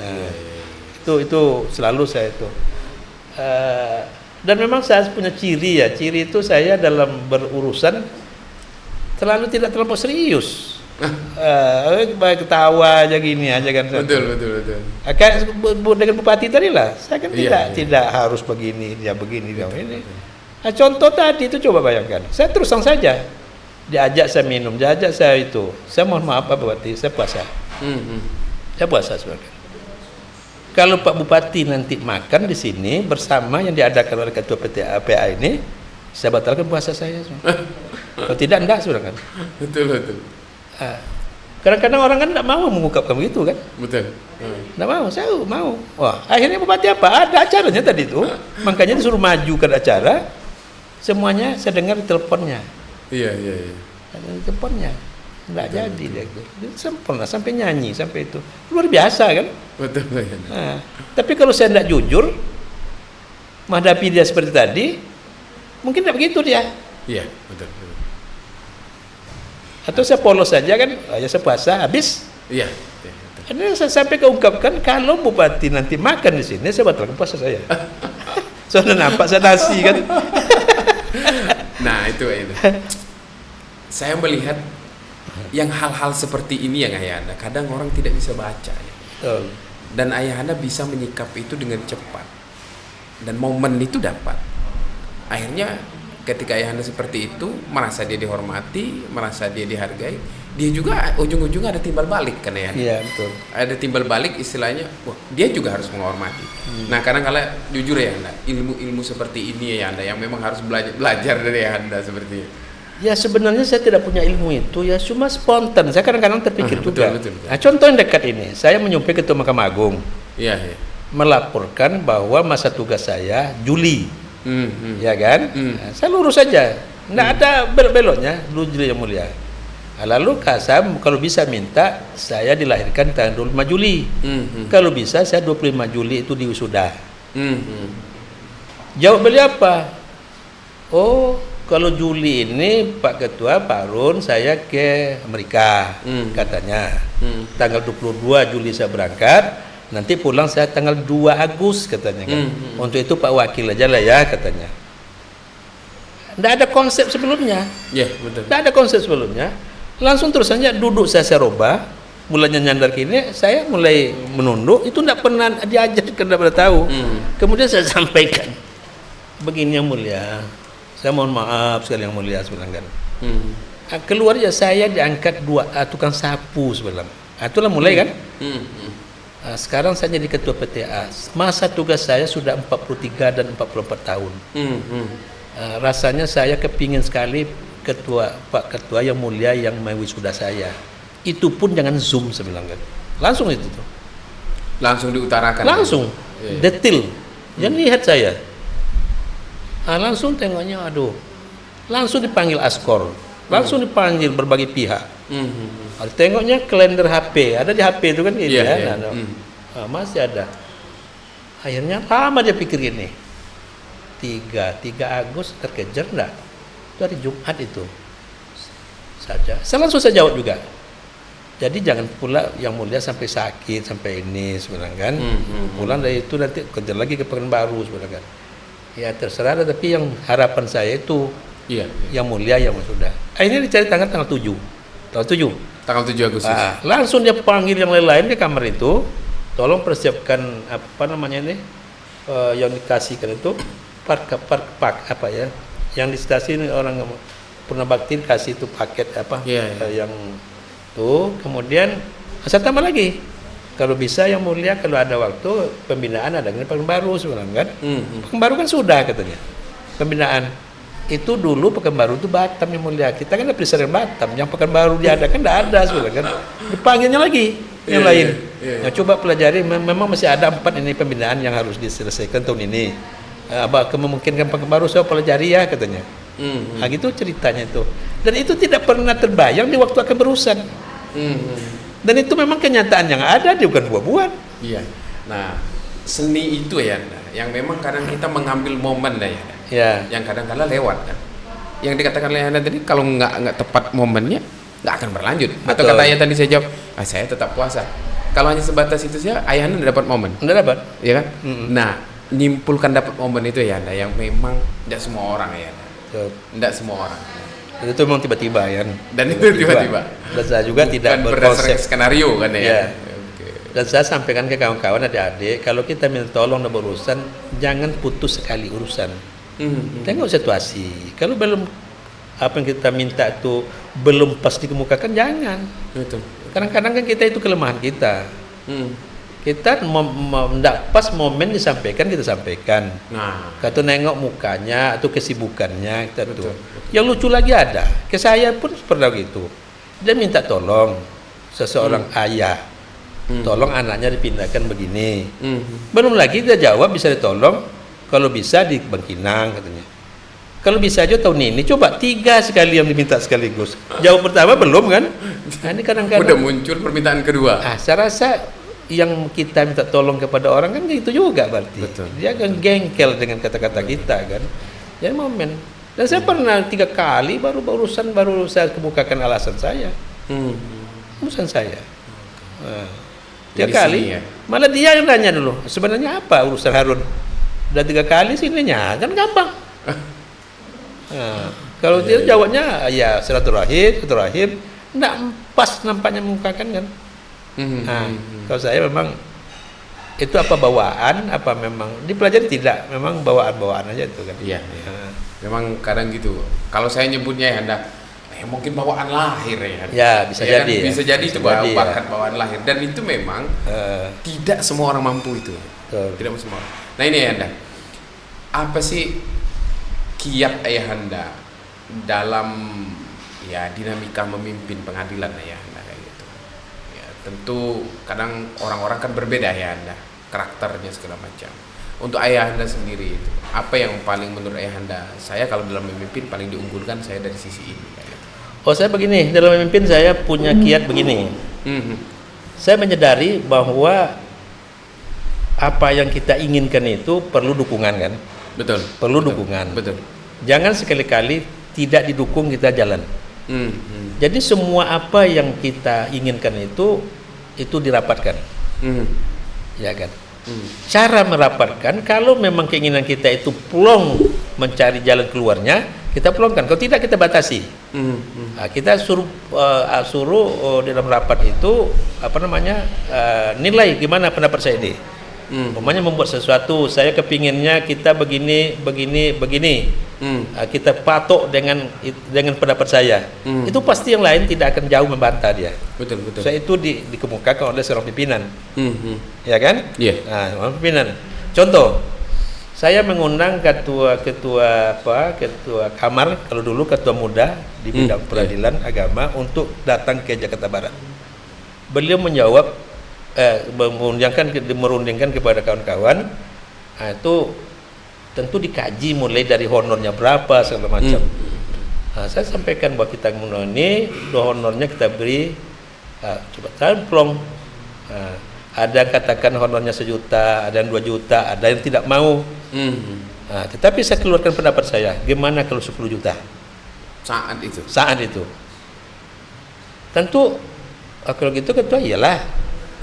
Nah, itu selalu saya itu. Dan memang saya punya ciri ya. Ciri itu saya dalam berurusan tidak terlalu serius. Baik ketawa aja gini aja kan. Betul. Kayak dengan bupati tadi lah. Saya kan tidak harus begini, dia begini, dia ini. Nah, contoh tadi itu coba bayangkan. Saya terusang saja. Diajak saya minum, diajak saya itu. Saya mohon maaf Pak Bupati, saya puasa. Saya puasa sebenarnya. Kalau Pak Bupati nanti makan di sini bersama yang diadakan oleh ketua PTA ini, saya batalkan puasa saya. Kalau tidak sebenarnya. Betul. Kadang-kadang orang kan tidak mau mengungkapkan begitu kan? Betul. Tidak mau, saya mau. Wah, akhirnya Bupati apa? Ada acaranya tadi itu. Makanya disuruh maju ke acara. Semuanya saya dengar di teleponnya. Iya. Di teleponnya. Enggak jadi dia itu. Sempurna sampai nyanyi sampai itu. Luar biasa kan? Betul. Nah, tapi kalau saya tidak jujur menghadapi dia seperti tadi, mungkin tidak begitu dia. Iya, betul. Atau saya polos saja kan, saya puasa habis. Iya. Karena saya sampai keungkapkan kalau Bupati nanti makan di sini, saya batalkan puasa saya. Soalnya nampak saya nasi kan. Nah itu. Saya melihat yang hal-hal seperti ini yang ayahanda kadang orang tidak bisa baca ya. Dan ayahanda bisa menyikapi itu dengan cepat dan momen itu dapat. Akhirnya ketika ayahanda seperti itu merasa dia dihormati, merasa dia dihargai, dia juga ujung-ujungnya ada timbal balik kan ya. Iya betul. Ada timbal balik istilahnya, wah dia juga harus menghormati. Nah kadang-kala jujur ya anda, ilmu seperti ini ya anda yang memang harus belajar dari anda seperti itu. Ya sebenarnya saya tidak punya ilmu itu ya, cuma spontan. Saya kadang-kadang terpikir juga. Betul. Nah, contoh yang dekat ini, saya menyumpah Ketua Mahkamah Agung. Iya. Melaporkan bahwa masa tugas saya Juli. Ya kan? Nah, saya lurus saja. Tidak ada belok-beloknya, Juli yang mulia. Nah, lalu Kasam kalau bisa minta saya dilahirkan tanggal 25 Juli. Kalau bisa saya 25 Juli itu diwisuda. Jawab beliau apa? Oh, kalau Juli ini Pak Ketua Pak Arun saya ke Amerika katanya. Tanggal 22 Juli saya berangkat, nanti pulang saya tanggal 2 Agustus katanya kan. Untuk itu Pak Wakil aja lah ya katanya. Tidak ada konsep sebelumnya. Iya, betul. Tidak ada konsep sebelumnya. Langsung terus saja duduk saya robah, mulanya nyandar kini, saya mulai menunduk, itu tidak pernah diajar, tidak pernah tahu. Kemudian saya sampaikan, begini yang mulia, saya mohon maaf sekali yang mulia sebenarnya. Keluar ya saya diangkat tukang sapu sebenarnya. Itulah mulai kan. Sekarang saya jadi ketua PTA. Masa tugas saya sudah 43 dan 44 tahun. Rasanya saya kepingin sekali Pak Ketua yang mulia yang mewisuda saya. Itu pun jangan Zoom sebenarnya. Langsung itu tuh. Langsung diutarakan. Langsung. Detail. Jangan lihat saya. Langsung tengoknya, aduh. Langsung dipanggil askor. langsung dipanggil berbagai pihak. Tengoknya kalender HP, ada di HP itu kan gitu kan. Masih ada. Akhirnya lama dia pikir gini. 3 Agustus terkejar enggak? Itu hari Jumat itu saja. Saya langsung saya jawab juga. Jadi jangan pula yang mulia sampai sakit sampai ini sebenarnya kan. Pulang dari itu nanti kerja lagi ke Pekanbaru sebenarnya kan. Ya terserah, tapi yang harapan saya itu yang mulia yang sudah. Akhirnya dicari tanggal 7. Tanggal 7 Agustus. Langsung dia panggil yang lain-lain di kamar itu. Tolong persiapkan apa namanya ini yang dikasihkan itu park apa ya? Yang di stasiun orang pernah bakti kasih itu paket apa yang tuh. Kemudian saya tambah lagi. Kalau bisa yang mulia kalau ada waktu pembinaan ada di Pekanbaru sebenarnya kan. Pekanbaru kan sudah katanya. Pembinaan itu dulu Pekanbaru itu Batam yang mulia. Kita kan ada presiden Batam, yang Pekanbaru diadakan tidak ada sebenarnya kan. Dipanggilnya lagi yang lain. Ya, coba pelajari, memang masih ada 4 ini pembinaan yang harus diselesaikan tahun ini. Memungkinkan Pekanbaru saya pelajari ya katanya. Nah, gitu ceritanya itu. Dan itu tidak pernah terbayang di waktu akan berurusan. Dan itu memang kenyataan yang ada, dia bukan buah-buahan. Iya. Nah, seni itu ya, yang memang kadang kita mengambil momen ya. Yang kadang-kadang lewat kan. Yang dikatakan oleh Anda tadi, kalau nggak tepat momennya, nggak akan berlanjut. Betul. Atau katanya tadi saya jawab, saya tetap puasa. Kalau hanya sebatas itu saja, ayah Anda dapat momen. Nggak dapat, ya kan? Nah, nyimpulkan dapat momen itu ya Anda, yang memang tidak semua orang ya. Tidak semua orang. Itu memang tiba-tiba ya. Dan itu tiba-tiba. Dan saya juga tidak berdasarkan skenario kan ya. Dan saya sampaikan ke kawan-kawan adik-adik, kalau kita minta tolong dalam urusan, jangan putus sekali urusan. Tengok situasi. Kalau belum apa yang kita minta itu belum pas dikemukakan, jangan. Betul. Kadang-kadang kan kita itu kelemahan kita. Kita tidak pas momen disampaikan, kita sampaikan. Kata nengok mukanya atau kesibukannya kita tuh. Yang lucu lagi ada. Ke saya pun pernah gitu. Dia minta tolong seseorang ayah. Tolong anaknya dipindahkan begini. Belum lagi dia jawab bisa ditolong kalau bisa di Bangkinang katanya. Kalau bisa aja tahun ini, coba 3 sekali yang diminta sekaligus. Jawab pertama belum kan? Nah, ini kadang-kadang udah muncul permintaan kedua. Saya rasa yang kita minta tolong kepada orang kan gitu juga berarti. Betul. Dia kan gengkel dengan kata-kata kita kan. Jadi momen. Dan saya pernah 3 kali baru saya kemukakan alasan saya. Alasan saya. 3 kali. Ya? Malah dia yang nanya dulu. Sebenarnya apa urusan Harun? Udah 3 kali sininya kan gampang. Kalau dia jawabnya ya silaturahim, enggak pas nampaknya mengukakan kan. Kalau saya memang itu apa bawaan, apa memang dipelajari tidak, memang bawaan-bawaan aja itu kan. Iya. Memang kadang gitu. Kalau saya nyebutnya ya Anda, mungkin bawaan lahir ya. Ya bisa jadi. Kan? Bisa jadi itu bakat bawaan lahir, dan itu memang tidak semua orang mampu itu. Tidak semua orang. Nah ini ya Anda, apa sih kiat ayah Anda dalam dinamika memimpin pengadilan ayah Anda kayak gitu? Ya, tentu kadang orang-orang kan berbeda ya Anda, karakternya segala macam. Untuk ayah Anda sendiri itu, apa yang paling menurut ayah Anda? Saya kalau dalam memimpin paling diunggulkan saya dari sisi ini kayak gitu. Saya begini, dalam memimpin saya punya kiat begini. Saya menyadari bahwa apa yang kita inginkan itu perlu dukungan kan? Betul. Perlu dukungan. Betul. Jangan sekali-kali tidak didukung kita jalan. Jadi semua apa yang kita inginkan itu dirapatkan. Ya kan? Cara merapatkan, kalau memang keinginan kita itu plong mencari jalan keluarnya, kita plongkan. Kalau tidak kita batasi. Kita suruh dalam rapat itu nilai gimana pendapat saya ini. Umpamanya membuat sesuatu, saya kepinginnya kita begini. Kita patok dengan pendapat saya. Itu pasti yang lain tidak akan jauh membantah dia. Betul. Saya itu dikemukakan oleh seorang pimpinan. Ya kan? Iya. Seorang pimpinan. Contoh, saya mengundang ketua kamar, kalau dulu ketua muda di bidang peradilan agama, untuk datang ke Jakarta Barat. Beliau menjawab, merundingkan kepada kawan-kawan, itu tentu dikaji mulai dari honornya berapa segala macam. Nah, saya sampaikan bahwa kita ini honornya kita beri coba camplong. Ada yang katakan honornya 1 juta, ada yang 2 juta, ada yang tidak mau. Nah, tetapi saya keluarkan pendapat saya, gimana kalau 10 juta? Saat itu. Saat itu. Tentu kalau gitu ketua iyalah.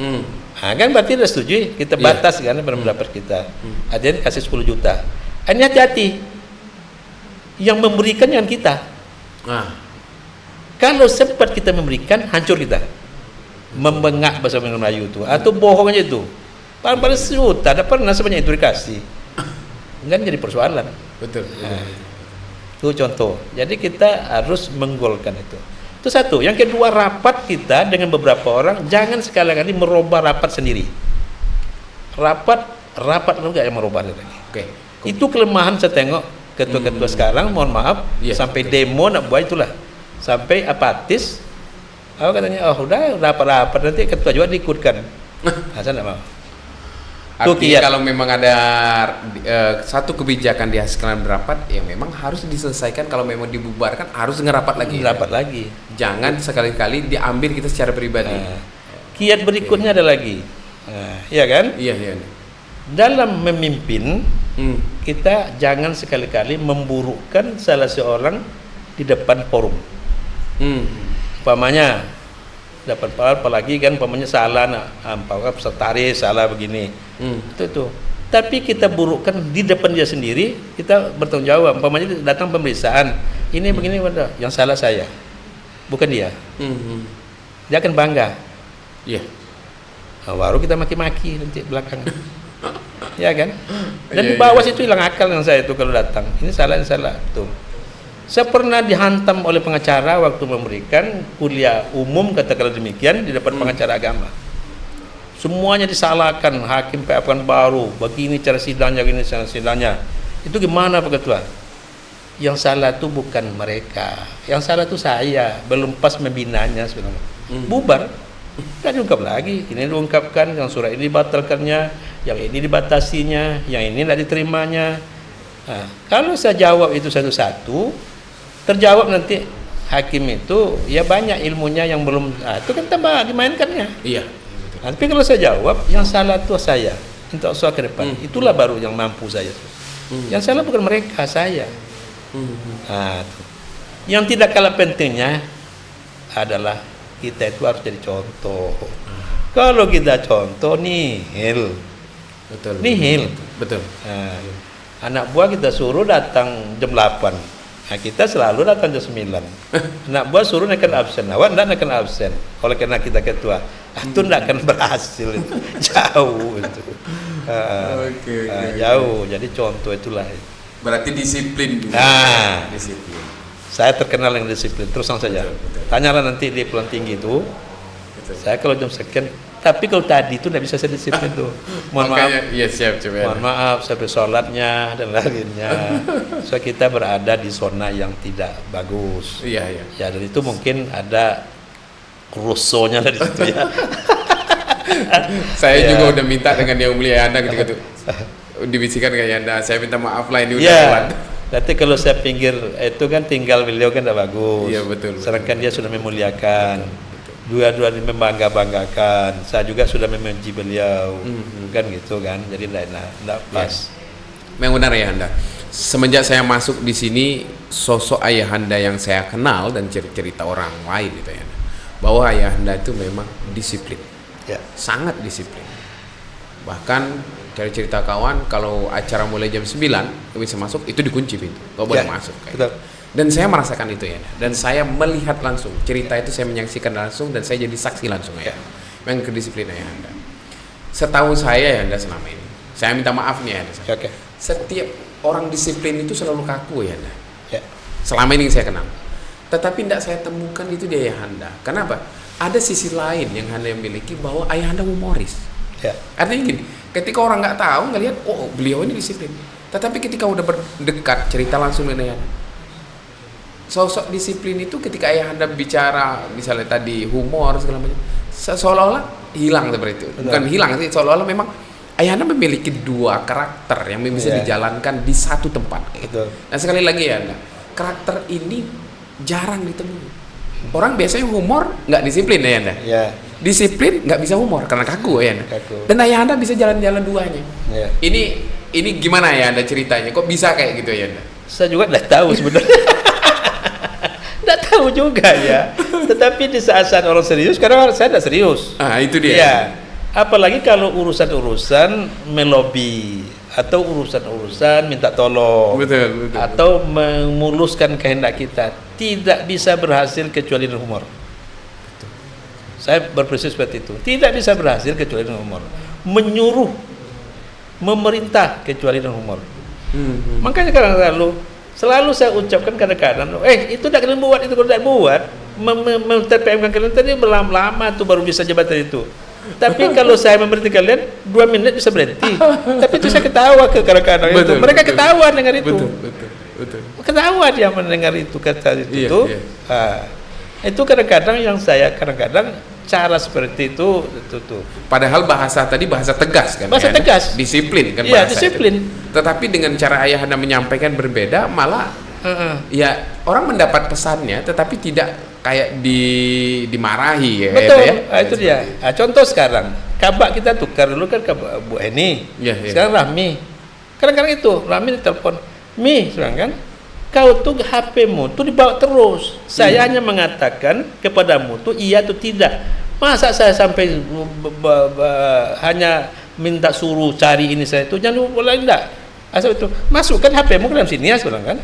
Nah, kan berarti sudah setuju, kita batas kan pendapat kita. Ada yang kasih 10 juta. Ini hati-hati. Yang memberikan yang kita. Kalau sempat kita memberikan, hancur kita. Membengak bahasa Melayu itu, atau bohong aja itu. Paling-paling 1 juta, ada pernah sebanyak itu dikasih. Kan jadi persoalan. Betul. Itu contoh. Jadi kita harus menggolkan itu. Itu satu. Yang kedua, rapat kita dengan beberapa orang, jangan sekali-kali merubah rapat sendiri. Rapat enggak yang merubah lagi. Oke. Itu kelemahan saya tengok ketua-ketua sekarang, mohon maaf, sampai demo nak buat itulah. Sampai apatis. Apa katanya? Oh, udah rapat-rapat nanti ketua juga diikutkan. Nah, saya enggak mau. Artinya kalau memang ada satu kebijakan dihasilkan berapat, ya memang harus diselesaikan. Kalau memang dibubarkan harus ngerapat lagi. Ngerapat lagi. Jangan sekali-kali diambil kita secara pribadi. Kiat berikutnya ada lagi. Iya kan? Iya. Dalam memimpin, kita jangan sekali-kali memburukkan salah seorang di depan forum. Umpamanya dapat apalagi kan umpamanya salah sekretari salah begini. Itu. Tapi kita burukkan di depan dia sendiri, kita bertanggung jawab. Umpamanya datang pemeriksaan, ini begini, yang salah saya, bukan dia. Dia akan bangga. Iya. Nah, baru kita maki-maki nanti belakangan. Ya kan? Dan di bawah situ hilang akal yang saya itu kalau datang. Ini salah. Tuh. Saya pernah dihantam oleh pengacara waktu memberikan kuliah umum, katakanlah demikian, di depan pengacara agama. Semuanya disalahkan, hakim PF baru, begini cara sidangnya, gini cara sidangnya. Itu gimana Pak Ketua? Yang salah itu bukan mereka, yang salah itu saya, belum pas membinanya sebenarnya. Bubar, kan diungkap lagi, ini diungkapkan, yang surat ini dibatalkannya, yang ini dibatasinya, yang ini tidak diterimanya. Nah, kalau saya jawab itu satu-satu, terjawab nanti hakim itu ya banyak ilmunya yang belum, itu kan tambah dimainkannya. Iya. Tapi kalau saya jawab yang salah itu saya untuk soal ke depan, itulah baru yang mampu saya. Yang salah bukan mereka, saya. Nah, yang tidak kalah pentingnya adalah kita itu harus jadi contoh. Kalau kita contoh nihil. Betul. Nihil. Betul. Nah, anak buah kita suruh datang jam 8. Nah, kita selalu datang jam 9. Anak buah suruh naikkan absen. Awak tidak naikkan absen. Kalau karena kita ketua, itu tidak akan berhasil. Itu. Jauh itu. Jauh. Jadi contoh itulah. Berarti disiplin. Disiplin. Saya terkenal dengan disiplin. Terus saja. Tanyalah nanti di Pulang Tinggi itu. Saya kalau jam sekian, tapi kalau tadi itu tidak bisa saya disiplin tuh. Mohon maaf. Iya siap coba. Mohon maaf sampai sholatnya dan lainnya. So kita berada di zona yang tidak bagus. Iya. Ya dan itu mungkin ada rusonya di situ ya. Saya juga udah minta dengan yang mulia Anda ketika itu dibisikkan kayak Anda. Saya minta maaf lah ini udah lewat. Nanti kalau saya pinggir itu kan tinggal beliau kan tidak bagus. Iya betul. Sedangkan dia sudah memuliakan. Dua-duanya membangga-banggakan. Saya juga sudah memuji beliau, kan gitu kan. Jadi tidak pas. Memang benar ya Anda. Semenjak saya masuk di sini, sosok ayahanda yang saya kenal dan cerita orang lain gitu ya, bahwa ayahanda itu memang disiplin, sangat disiplin. Bahkan dari cerita kawan, kalau acara mulai jam 9 bisa masuk, itu dikunci pintu, nggak boleh masuk. Dan saya merasakan itu ya, dan saya melihat langsung cerita itu, saya menyaksikan langsung dan saya jadi saksi langsung ya. Memang kedisiplinan ayahanda. Setahu saya ya Anda selama ini, saya minta maaf nih ya Anda. Setiap orang disiplin itu selalu kaku ya Anda. Selama ini saya kenal. Tetapi tidak saya temukan itu di ayahanda. Kenapa? Ada sisi lain yang Anda miliki, bahwa ayahanda humoris. Artinya gini, ketika orang nggak tahu ngelihat, oh beliau ini disiplin. Tetapi ketika udah berdekat, cerita langsung dengan ayahanda. Sosok disiplin itu ketika ayahanda bicara, misalnya tadi humor segala macam, seolah-olah hilang seperti itu. Bukan hilang sih, seolah-olah memang ayahanda memiliki dua karakter yang bisa dijalankan di satu tempat. Nah sekali lagi ya Anda, karakter ini jarang ditemui. Orang biasanya humor nggak disiplin ya Anda. Ya. Disiplin nggak bisa humor karena kaku ya Anda. Kaku. Dan ayah Anda bisa jalan-jalan duanya. Ya. Ini gimana ya Anda ceritanya? Kok bisa kayak gitu ya Anda? Saya juga tidak tahu sebenarnya. Tidak tahu juga ya. Tetapi di saat-saat orang serius, karena saya tidak serius. Itu dia. Ya. Apalagi kalau urusan-urusan melobi atau urusan-urusan minta tolong. Betul. Atau memuluskan kehendak kita, tidak bisa berhasil kecuali dengan humor. Saya berprinsip seperti itu. Tidak bisa berhasil kecuali dengan humor. Menyuruh, memerintah kecuali dengan humor. Makanya kadang-kadang selalu saya ucapkan kadang-kadang, itu tidak kalian buat, itu kalau tidak buat, TPM kalian tadi berlama-lama tuh baru bisa jabatan itu. Tapi kalau saya memberhenti kalian 2 menit bisa berhenti. Tapi itu saya ketawa ke kadang-kadang itu. Mereka ketawa dengar itu. Betul. Ketawa dia mendengar itu kata itu. Iya. Itu kadang-kadang yang saya cara seperti itu tuh. Padahal bahasa tadi bahasa tegas kan? Bahasa ya? tegas. Disiplin kan Iya, bahasa disiplin. itu. Tetapi dengan cara ayah Anda menyampaikan berbeda, malah ya orang mendapat pesannya, tetapi tidak kayak dimarahi ya. Betul. Ya? Itu dia. Contoh sekarang, kabak kita tukar dulu kan kabak Bu Eni. Iya. Sekarang Rahmi. Kadang-kadang itu Rahmi ditelepon, "Mi," sekarang kan, "kau tuh HP-mu tuh dibawa terus. Saya hanya mengatakan kepadamu tuh iya atau tidak. Masa saya sampai hanya minta suruh cari ini saya itu, jangan boleh enggak. Asal itu masukkan HP-mu ke dalam sini ya," sekarang kan.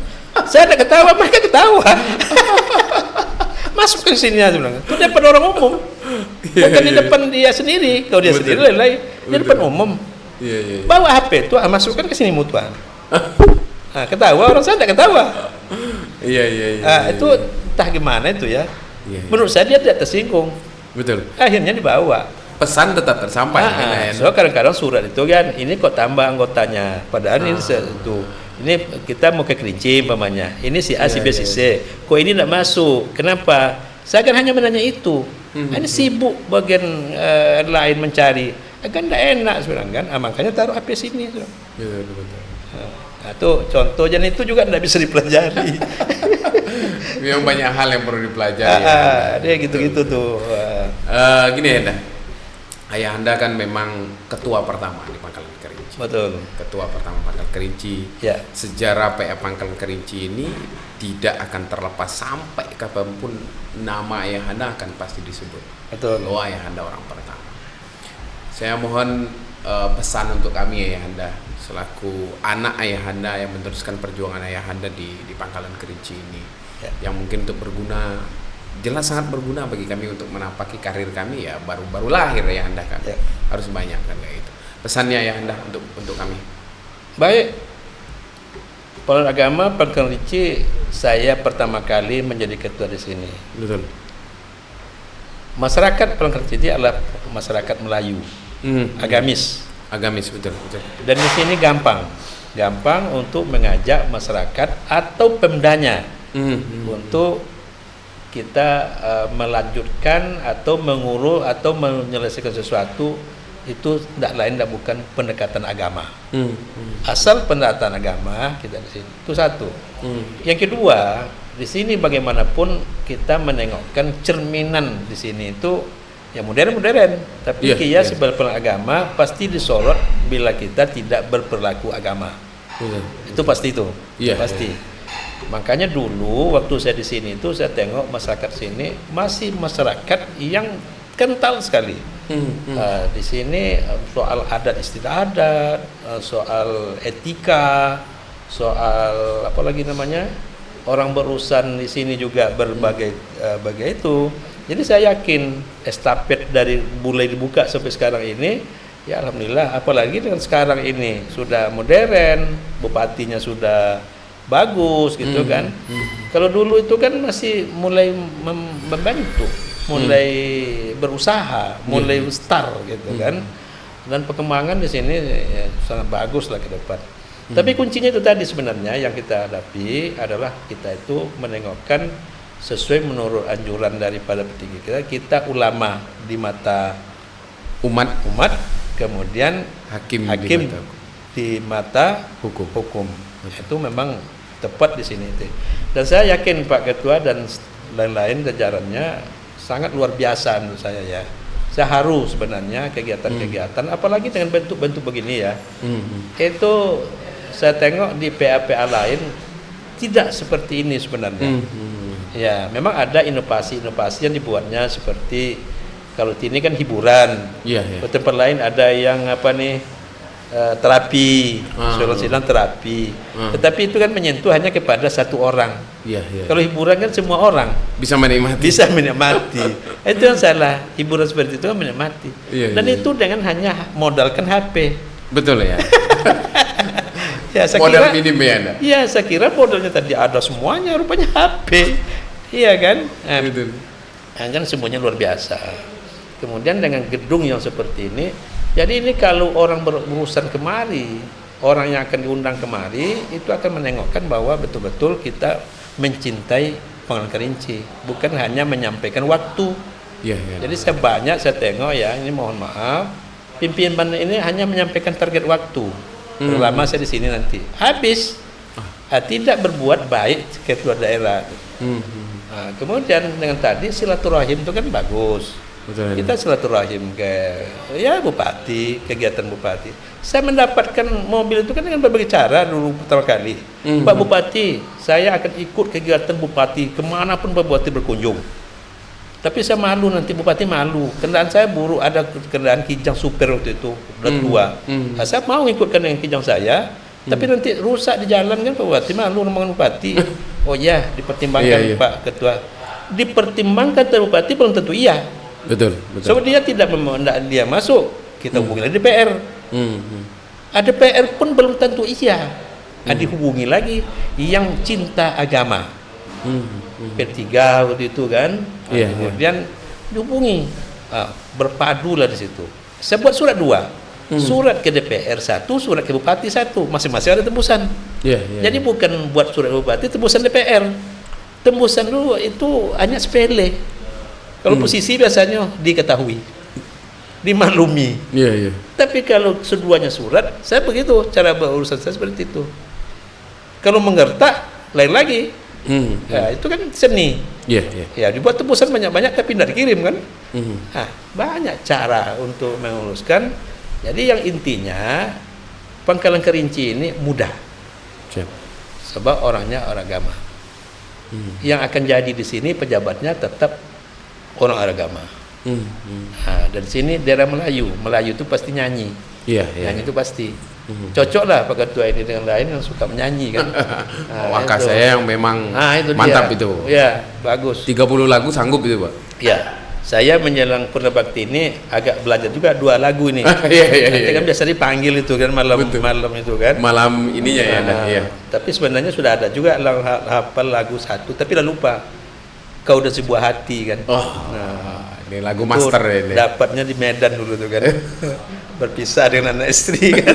Saya ada ketawa, mereka ketawa. Masukkan sini ya, sebenarnya. Itu depan orang umum. Bukan di depan dia sendiri. Kalau dia sendiri lain, di depan umum. Iya. Bawa HP itu, masukkan ke sini mutuan. Ketawa, orang saya tidak ketawa. Iya. Itu entah gimana itu ya. Iya. Menurut saya dia tidak tersinggung. Betul. Akhirnya dibawa. Pesan tetap tersampaikan. So kadang-kadang surat itu kan, ini kok tambah anggotanya. Padahal ini itu. Ini kita mau ke Kerinci umpamanya. Ini si A, si B, si C. Kok ini tidak masuk? Kenapa? Saya kan hanya menanya itu. Ini sibuk bagian lain mencari. Kan tidak enak sebenarnya kan. Makanya taruh HP sini. Betul. Itu contoh, dan itu juga tidak bisa dipelajari. Memang banyak hal yang perlu dipelajari. Dia gitu-gitu tuh. Gini ya, ayah Anda kan memang ketua pertama di Pangkalan Kerinci. Betul. Ketua pertama Pangkalan Kerinci. Ya. Sejarah PA Pangkalan Kerinci ini tidak akan terlepas sampai kapanpun nama ayah Anda akan pasti disebut. Betul. Oh, ayah Anda orang pertama. Saya mohon pesan untuk kami ayah Anda selaku anak ayah Anda yang meneruskan perjuangan ayah Anda di Pangkalan Kerinci ini, yang mungkin untuk berguna, jelas sangat berguna bagi kami untuk menapaki karir kami ya, baru lahir ayah Anda kan, harus banyak kan kayak itu. Pesannya ayah Anda untuk kami. Baik, Pengadilan Agama Pangkalan Kerinci, saya pertama kali menjadi ketua di sini. Betul. Masyarakat Pangkalan Kerinci adalah masyarakat Melayu, agamis. Agamis, betul. Dan di sini gampang untuk mengajak masyarakat atau pemdanya untuk kita melanjutkan atau mengurus atau menyelesaikan sesuatu. Itu tidak lain tidak bukan pendekatan agama. Asal pendekatan agama kita di sini. Itu satu. Yang kedua, di sini bagaimanapun kita menengokkan cerminan di sini itu ya modern, tapi sebagai agama pasti disorot bila kita tidak berperilaku agama. Itu pasti itu. Pasti. Makanya dulu waktu saya di sini itu saya tengok masyarakat sini masih masyarakat yang kental sekali. Di sini soal adat istiadat, soal etika, soal apa lagi namanya, orang berurusan di sini juga berbagai itu. Jadi saya yakin estafet dari mulai dibuka sampai sekarang ini, ya alhamdulillah. Apalagi dengan sekarang ini sudah modern, bupatinya sudah bagus gitu kan. Kalau dulu itu kan masih mulai membantu, mulai berusaha, mulai start gitu kan. Dan perkembangan di sini ya, sangat bagus lah ke depan. Tapi kuncinya itu tadi sebenarnya yang kita hadapi adalah kita itu menengokkan sesuai menurut anjuran daripada petinggi kita ulama di mata umat, kemudian hakim di mata hukum. Itu memang tepat di sini itu. Dan saya yakin Pak Ketua dan lain-lain jajarannya sangat luar biasa menurut saya ya. Saya haru sebenarnya kegiatan-kegiatan, apalagi dengan bentuk-bentuk begini ya. Itu saya tengok di PA-PA lain tidak seperti ini sebenarnya. Ya, memang ada inovasi-inovasi yang dibuatnya seperti kalau ini kan hiburan. Di tempat lain ada yang apa nih terapi, silang terapi. Tetapi itu kan menyentuh hanya kepada satu orang. Kalau hiburan kan semua orang bisa menikmati. Itu yang salah. Hiburan seperti itu kan menikmati. Dan itu dengan hanya modalkan HP. Betul ya. Ya, saya modal kira, minim ya Anda? Iya, saya kira modalnya tadi ada semuanya, rupanya HP. Iya kan? Betul. Kan semuanya luar biasa. Kemudian dengan gedung yang seperti ini, jadi ini kalau orang berurusan kemari, orang yang akan diundang kemari, itu akan menengokkan bahwa betul-betul kita mencintai Pangkalan Kerinci, bukan hanya menyampaikan waktu. Jadi saya tengok ya, ini mohon maaf, pimpinan ini hanya menyampaikan target waktu. Lama saya di sini nanti habis, tidak berbuat baik ketua daerah. Kemudian dengan tadi silaturahim itu kan bagus. Betul, kita silaturahim ke bupati, kegiatan bupati. Saya mendapatkan mobil itu kan dengan berbagai cara dulu pertama kali. Pak Bupati, saya akan ikut kegiatan bupati kemanapun Pak Bupati berkunjung. Tapi saya malu, nanti bupati malu. Kendaraan saya buruk, ada kendaraan Kijang Super waktu itu, udah tua. Nah, saya mau ikutkan dengan Kijang saya, tapi nanti rusak di jalan kan Pak Bupati malu ngomongin bupati. Oh ya, dipertimbangkan Pak Ketua. Dipertimbangkan Pak Bupati belum tentu iya. Betul. So dia tidak dia masuk, kita hubungi lagi DPR. Ada DPR pun belum tentu iya. Dihubungi lagi yang cinta agama. P3 waktu itu kan. Kemudian dihubungi, berpadulah di situ. Saya buat surat 2, surat ke DPR 1, surat ke Bupati 1, masing-masing ada tembusan. Jadi bukan buat surat Bupati, tembusan DPR. Tembusan dulu itu hanya sepele. Kalau posisi biasanya diketahui, dimaklumi. Tapi kalau keduanya surat, saya begitu cara berurusan saya seperti itu. Kalau menggertak, lain lagi. Ya, itu kan seni. Ya, dibuat tembusan banyak-banyak tapi tidak dikirim kan. Banyak cara untuk menguruskan. Jadi yang intinya Pangkalan Kerinci ini mudah. Sebab orangnya orang agama. Yang akan jadi di sini pejabatnya tetap orang agama. Dan sini daerah Melayu itu pasti nyanyi. Nyanyi itu pasti. Cocok lah Pak Ketua ini dengan lain yang suka menyanyi kan. Waka saya yang memang itu mantap dia. itu. Ya, bagus. 30 lagu sanggup itu Pak. Ya, saya menjelang Purna Bakti ini agak belajar juga 2 lagu ini. Nanti kan biasa dipanggil itu kan malam itu kan. Malam ininya ya. Tapi sebenarnya sudah ada juga hafal lagu 1, tapi udah lupa. Kau udah sebuah hati kan. Ini lagu master ini. Dapatnya di Medan dulu tuh kan. Berpisah dengan anak istri kan.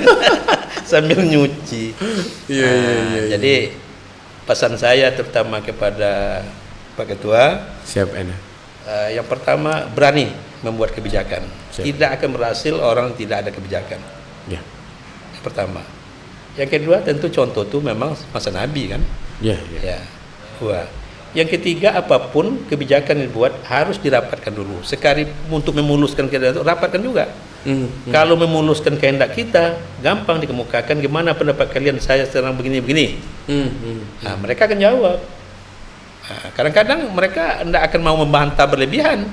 Sambil nyuci. Jadi pesan saya terutama kepada Pak Ketua, siap enak. Yang pertama, berani membuat kebijakan. Tidak akan berhasil orang tidak ada kebijakan. Yang pertama. Yang kedua tentu contoh itu memang masa Nabi kan. Yang ketiga, apapun kebijakan yang dibuat harus dirapatkan dulu. Sekali untuk memuluskan kehendak itu rapatkan juga. Kalau memuluskan kehendak kita, gampang dikemukakan gimana pendapat kalian, saya sedang begini-begini. Mereka akan jawab. Kadang-kadang mereka tidak akan mau membantah berlebihan.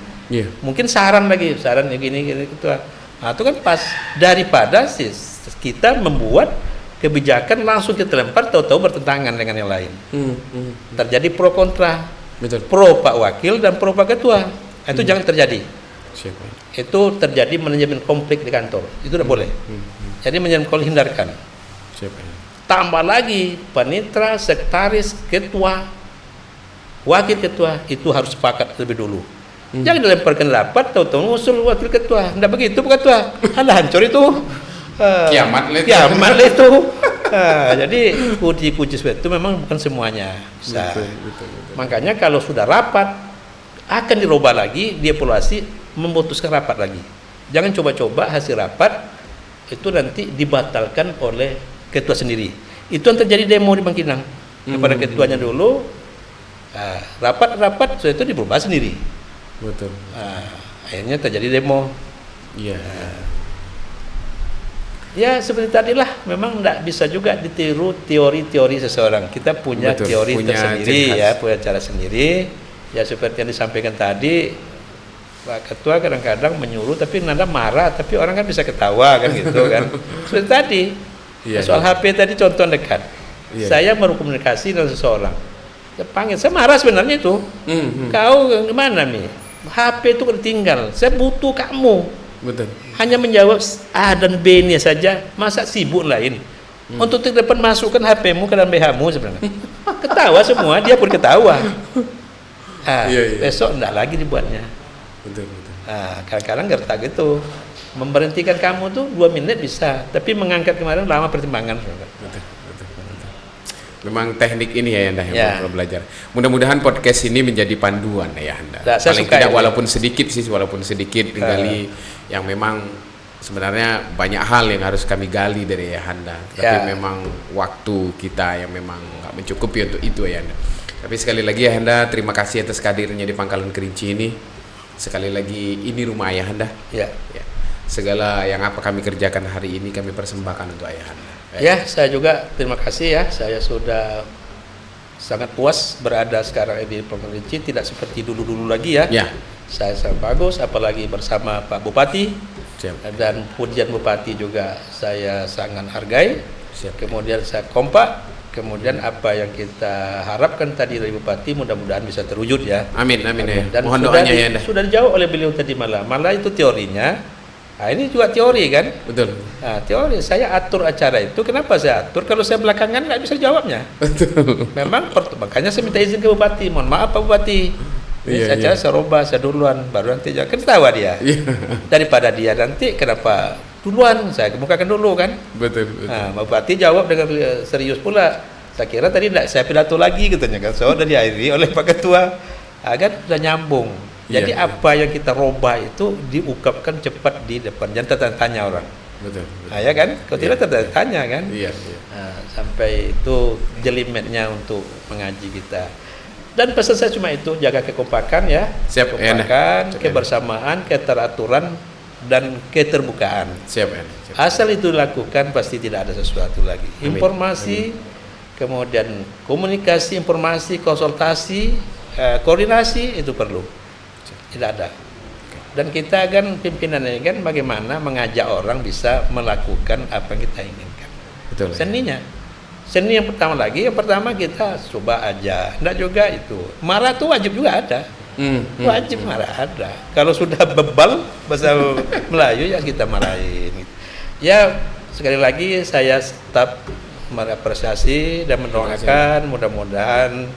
Mungkin saran yang gini ketua. Itu kan pas, daripada kita membuat kebijakan langsung kita lempar, tahu-tahu bertentangan dengan yang lain. Terjadi pro kontra. Pro Pak Wakil dan pro Pak Ketua. Itu jangan terjadi. Itu terjadi manajemen konflik di kantor. Itu tidak boleh. Jadi manajemen konflik hindarkan. Tambah lagi panitra, sekretaris, ketua, wakil ketua itu harus sepakat lebih dulu. Jangan dilemparkan rapat, tahu-tahu usul wakil ketua. Tidak begitu Pak Ketua. Hancur itu. Kiamat itu. Jadi puji-puji seperti itu memang bukan semuanya bisa. Makanya kalau sudah rapat akan dirubah lagi, dievaluasi, memutuskan rapat lagi. Jangan coba-coba hasil rapat itu nanti dibatalkan oleh ketua sendiri. Itu yang terjadi demo di Bangkinang. kepada ketuanya dulu. Rapat-rapat setelah itu diubah sendiri. Betul. Akhirnya terjadi demo. Iya. Ya seperti tadilah, memang tidak bisa juga ditiru teori-teori seseorang. Kita punya Betul, teori punya tersendiri ciri khas. ya, punya cara sendiri. Ya seperti yang disampaikan tadi, Pak Ketua kadang-kadang menyuruh tapi nada marah, tapi orang kan bisa ketawa kan gitu kan. Seperti tadi, Iya, soal iya. HP tadi contoh dekat. Iya. Saya berkomunikasi dengan seseorang. Saya panggil, saya marah sebenarnya itu. Kau gimana nih? HP itu ketinggal. Saya butuh kamu. Betul. Hanya menjawab A dan B-nya saja, masa sibuk lain. Untuk depan masukkan HP-mu ke dalam BH-mu sebenarnya. Ketawa semua, dia pun ketawa. Iya. Besok enggak lagi dibuatnya. Betul. Kadang-kadang gertak gitu. Memberhentikan kamu tuh 2 menit bisa, tapi mengangkat kemarin lama pertimbangan. Betul. Memang teknik ini ya Anda yang Ya. perlu belajar. Mudah-mudahan podcast ini menjadi panduan ya Anda. Nah, saya Paling suka tidak itu. walaupun sedikit digali yang memang sebenarnya banyak hal yang harus kami gali dari Anda. Tapi Ya. memang waktu kita yang memang nggak mencukupi untuk itu ya Anda. Tapi sekali lagi ya Anda, terima kasih atas kehadirannya di Pangkalan Kerinci ini. Sekali lagi ini rumah ayah Anda. Ya. Ya. Segala yang apa kami kerjakan hari ini kami persembahkan untuk ayah Anda. Ya, saya juga terima kasih ya. Saya sudah sangat puas berada sekarang di Pangkalan Kerinci, tidak seperti dulu-dulu lagi ya. Ya. Saya sangat bagus, apalagi bersama Pak Bupati. Siap. Dan pujian Bupati juga saya sangat hargai. Siap. Kemudian saya kompak. Kemudian apa yang kita harapkan tadi dari Bupati mudah-mudahan bisa terwujud ya. Amin ya. Dan Mohon sudah doanya ya Anda. sudah dijawab oleh beliau tadi malam. Malah itu teorinya. Nah, ini juga teori kan. Betul. Nah, teori saya atur acara itu. Kenapa saya atur? Kalau saya belakangan nggak bisa jawabnya. Memang makanya saya minta izin ke Bupati. Mohon maaf Pak Bupati. Iya, Saya saya robah, saya duluan, baru nanti kan ketawa dia. Iya. Daripada dia nanti kenapa duluan, saya kemukakan dulu kan. Betul. Nah, Bupati jawab dengan serius pula. Saya kira tadi tidak saya pidato lagi katanya kan. So, sudah diakhiri oleh Pak Ketua. Kan sudah nyambung. Jadi Iya. apa yang kita robah itu diungkapkan cepat di depan. Jangan tanya orang. Betul. Nah, ya kan? Kalau tidak tanya kan. Iya. Nah, sampai itu jelimetnya untuk mengaji kita. Dan pesan saya cuma itu, jaga kekompakan ya. Siap, ya, Anda. Kekompakan, Siap, ya. kebersamaan, keteraturan, dan keterbukaan. Siap. Asal itu dilakukan pasti tidak ada sesuatu lagi. Amin. Informasi, kemudian komunikasi, informasi, konsultasi, koordinasi itu perlu. Tidak ada. Dan kita kan pimpinan ini kan bagaimana mengajak orang bisa melakukan apa yang kita inginkan. Betul. Seninya. Seni yang pertama kita coba aja. Enggak juga itu. Marah tuh wajib juga ada. Wajib marah ada. Kalau sudah bebal bahasa Melayu ya kita marahin. Ya sekali lagi saya tetap mengapresiasi dan mendoakan mudah-mudahan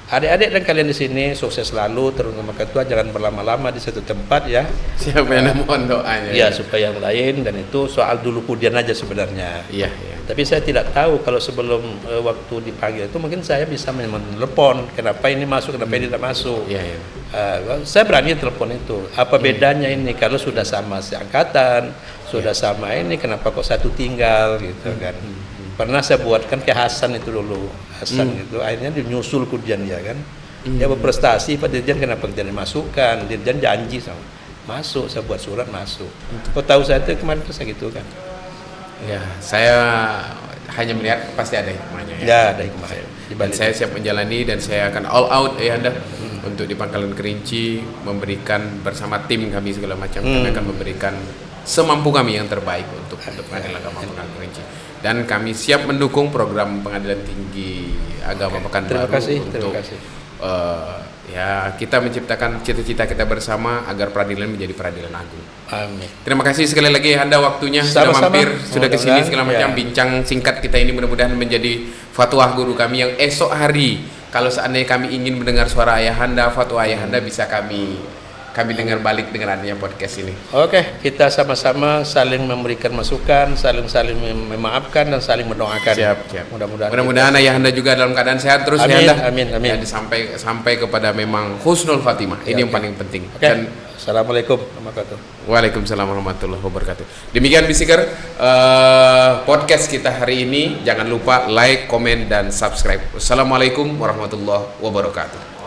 adik-adik dan kalian di sini sukses selalu, terutama Ketua jangan berlama-lama di satu tempat ya. Siapa yang mohon doanya? Ya supaya yang lain, dan itu soal dulu kemudian aja sebenarnya. Iya. Tapi saya tidak tahu kalau sebelum waktu dipanggil itu mungkin saya bisa menelepon kenapa ini masuk, kenapa ini tidak masuk. Iya. Saya berani telepon itu. Apa bedanya ini kalau sudah sama seangkatan, sudah sama ini, kenapa kok satu tinggal gitu kan? Pernah saya buatkan ke Hasan itu dulu. Hasan itu akhirnya dinyusul kemudian dia kan. Dia berprestasi, Pak Dirjen kenapa tidak dimasukkan? Dirjen janji sama masuk, saya buat surat masuk. Kau tahu saya itu kemarin saya gitu kan. Ya, saya hanya melihat pasti ada hikmahnya. Ya, ada hikmah. Dan saya siap menjalani dan saya akan all out ya Anda untuk di Pangkalan Kerinci memberikan bersama tim kami segala macam. Kami akan memberikan semampu kami yang terbaik untuk Pengadilan Agama Pangkalan Kerinci. Dan kami siap mendukung program Pengadilan Tinggi Agama Pekanbaru untuk ya kita menciptakan cita-cita kita bersama agar peradilan menjadi peradilan agung. Amin. Terima kasih sekali lagi Anda waktunya sudah Sama-sama. mampir, sudah kesini Mudah-mudahan, segala macam ya. bincang singkat kita ini mudah-mudahan menjadi fatwa guru kami yang esok hari kalau seandainya kami ingin mendengar suara ayahanda, fatwa ayahanda bisa kami kami dengar balik dengan adanya podcast ini. Oke, kita sama-sama saling memberikan masukan, saling memaafkan dan saling mendoakan. Siap. Mudah-mudahan ayahanda juga dalam keadaan sehat terus. Amin, ayahanda. amin. Ya, sampai kepada memang husnul Fatimah. Ini yang paling penting. Oke. Dan Assalamualaikum warahmatullahi wabarakatuh. Waalaikumsalam warahmatullahi wabarakatuh. Demikian Bisiker podcast kita hari ini. Jangan lupa like, komen, dan subscribe. Wassalamualaikum warahmatullahi wabarakatuh.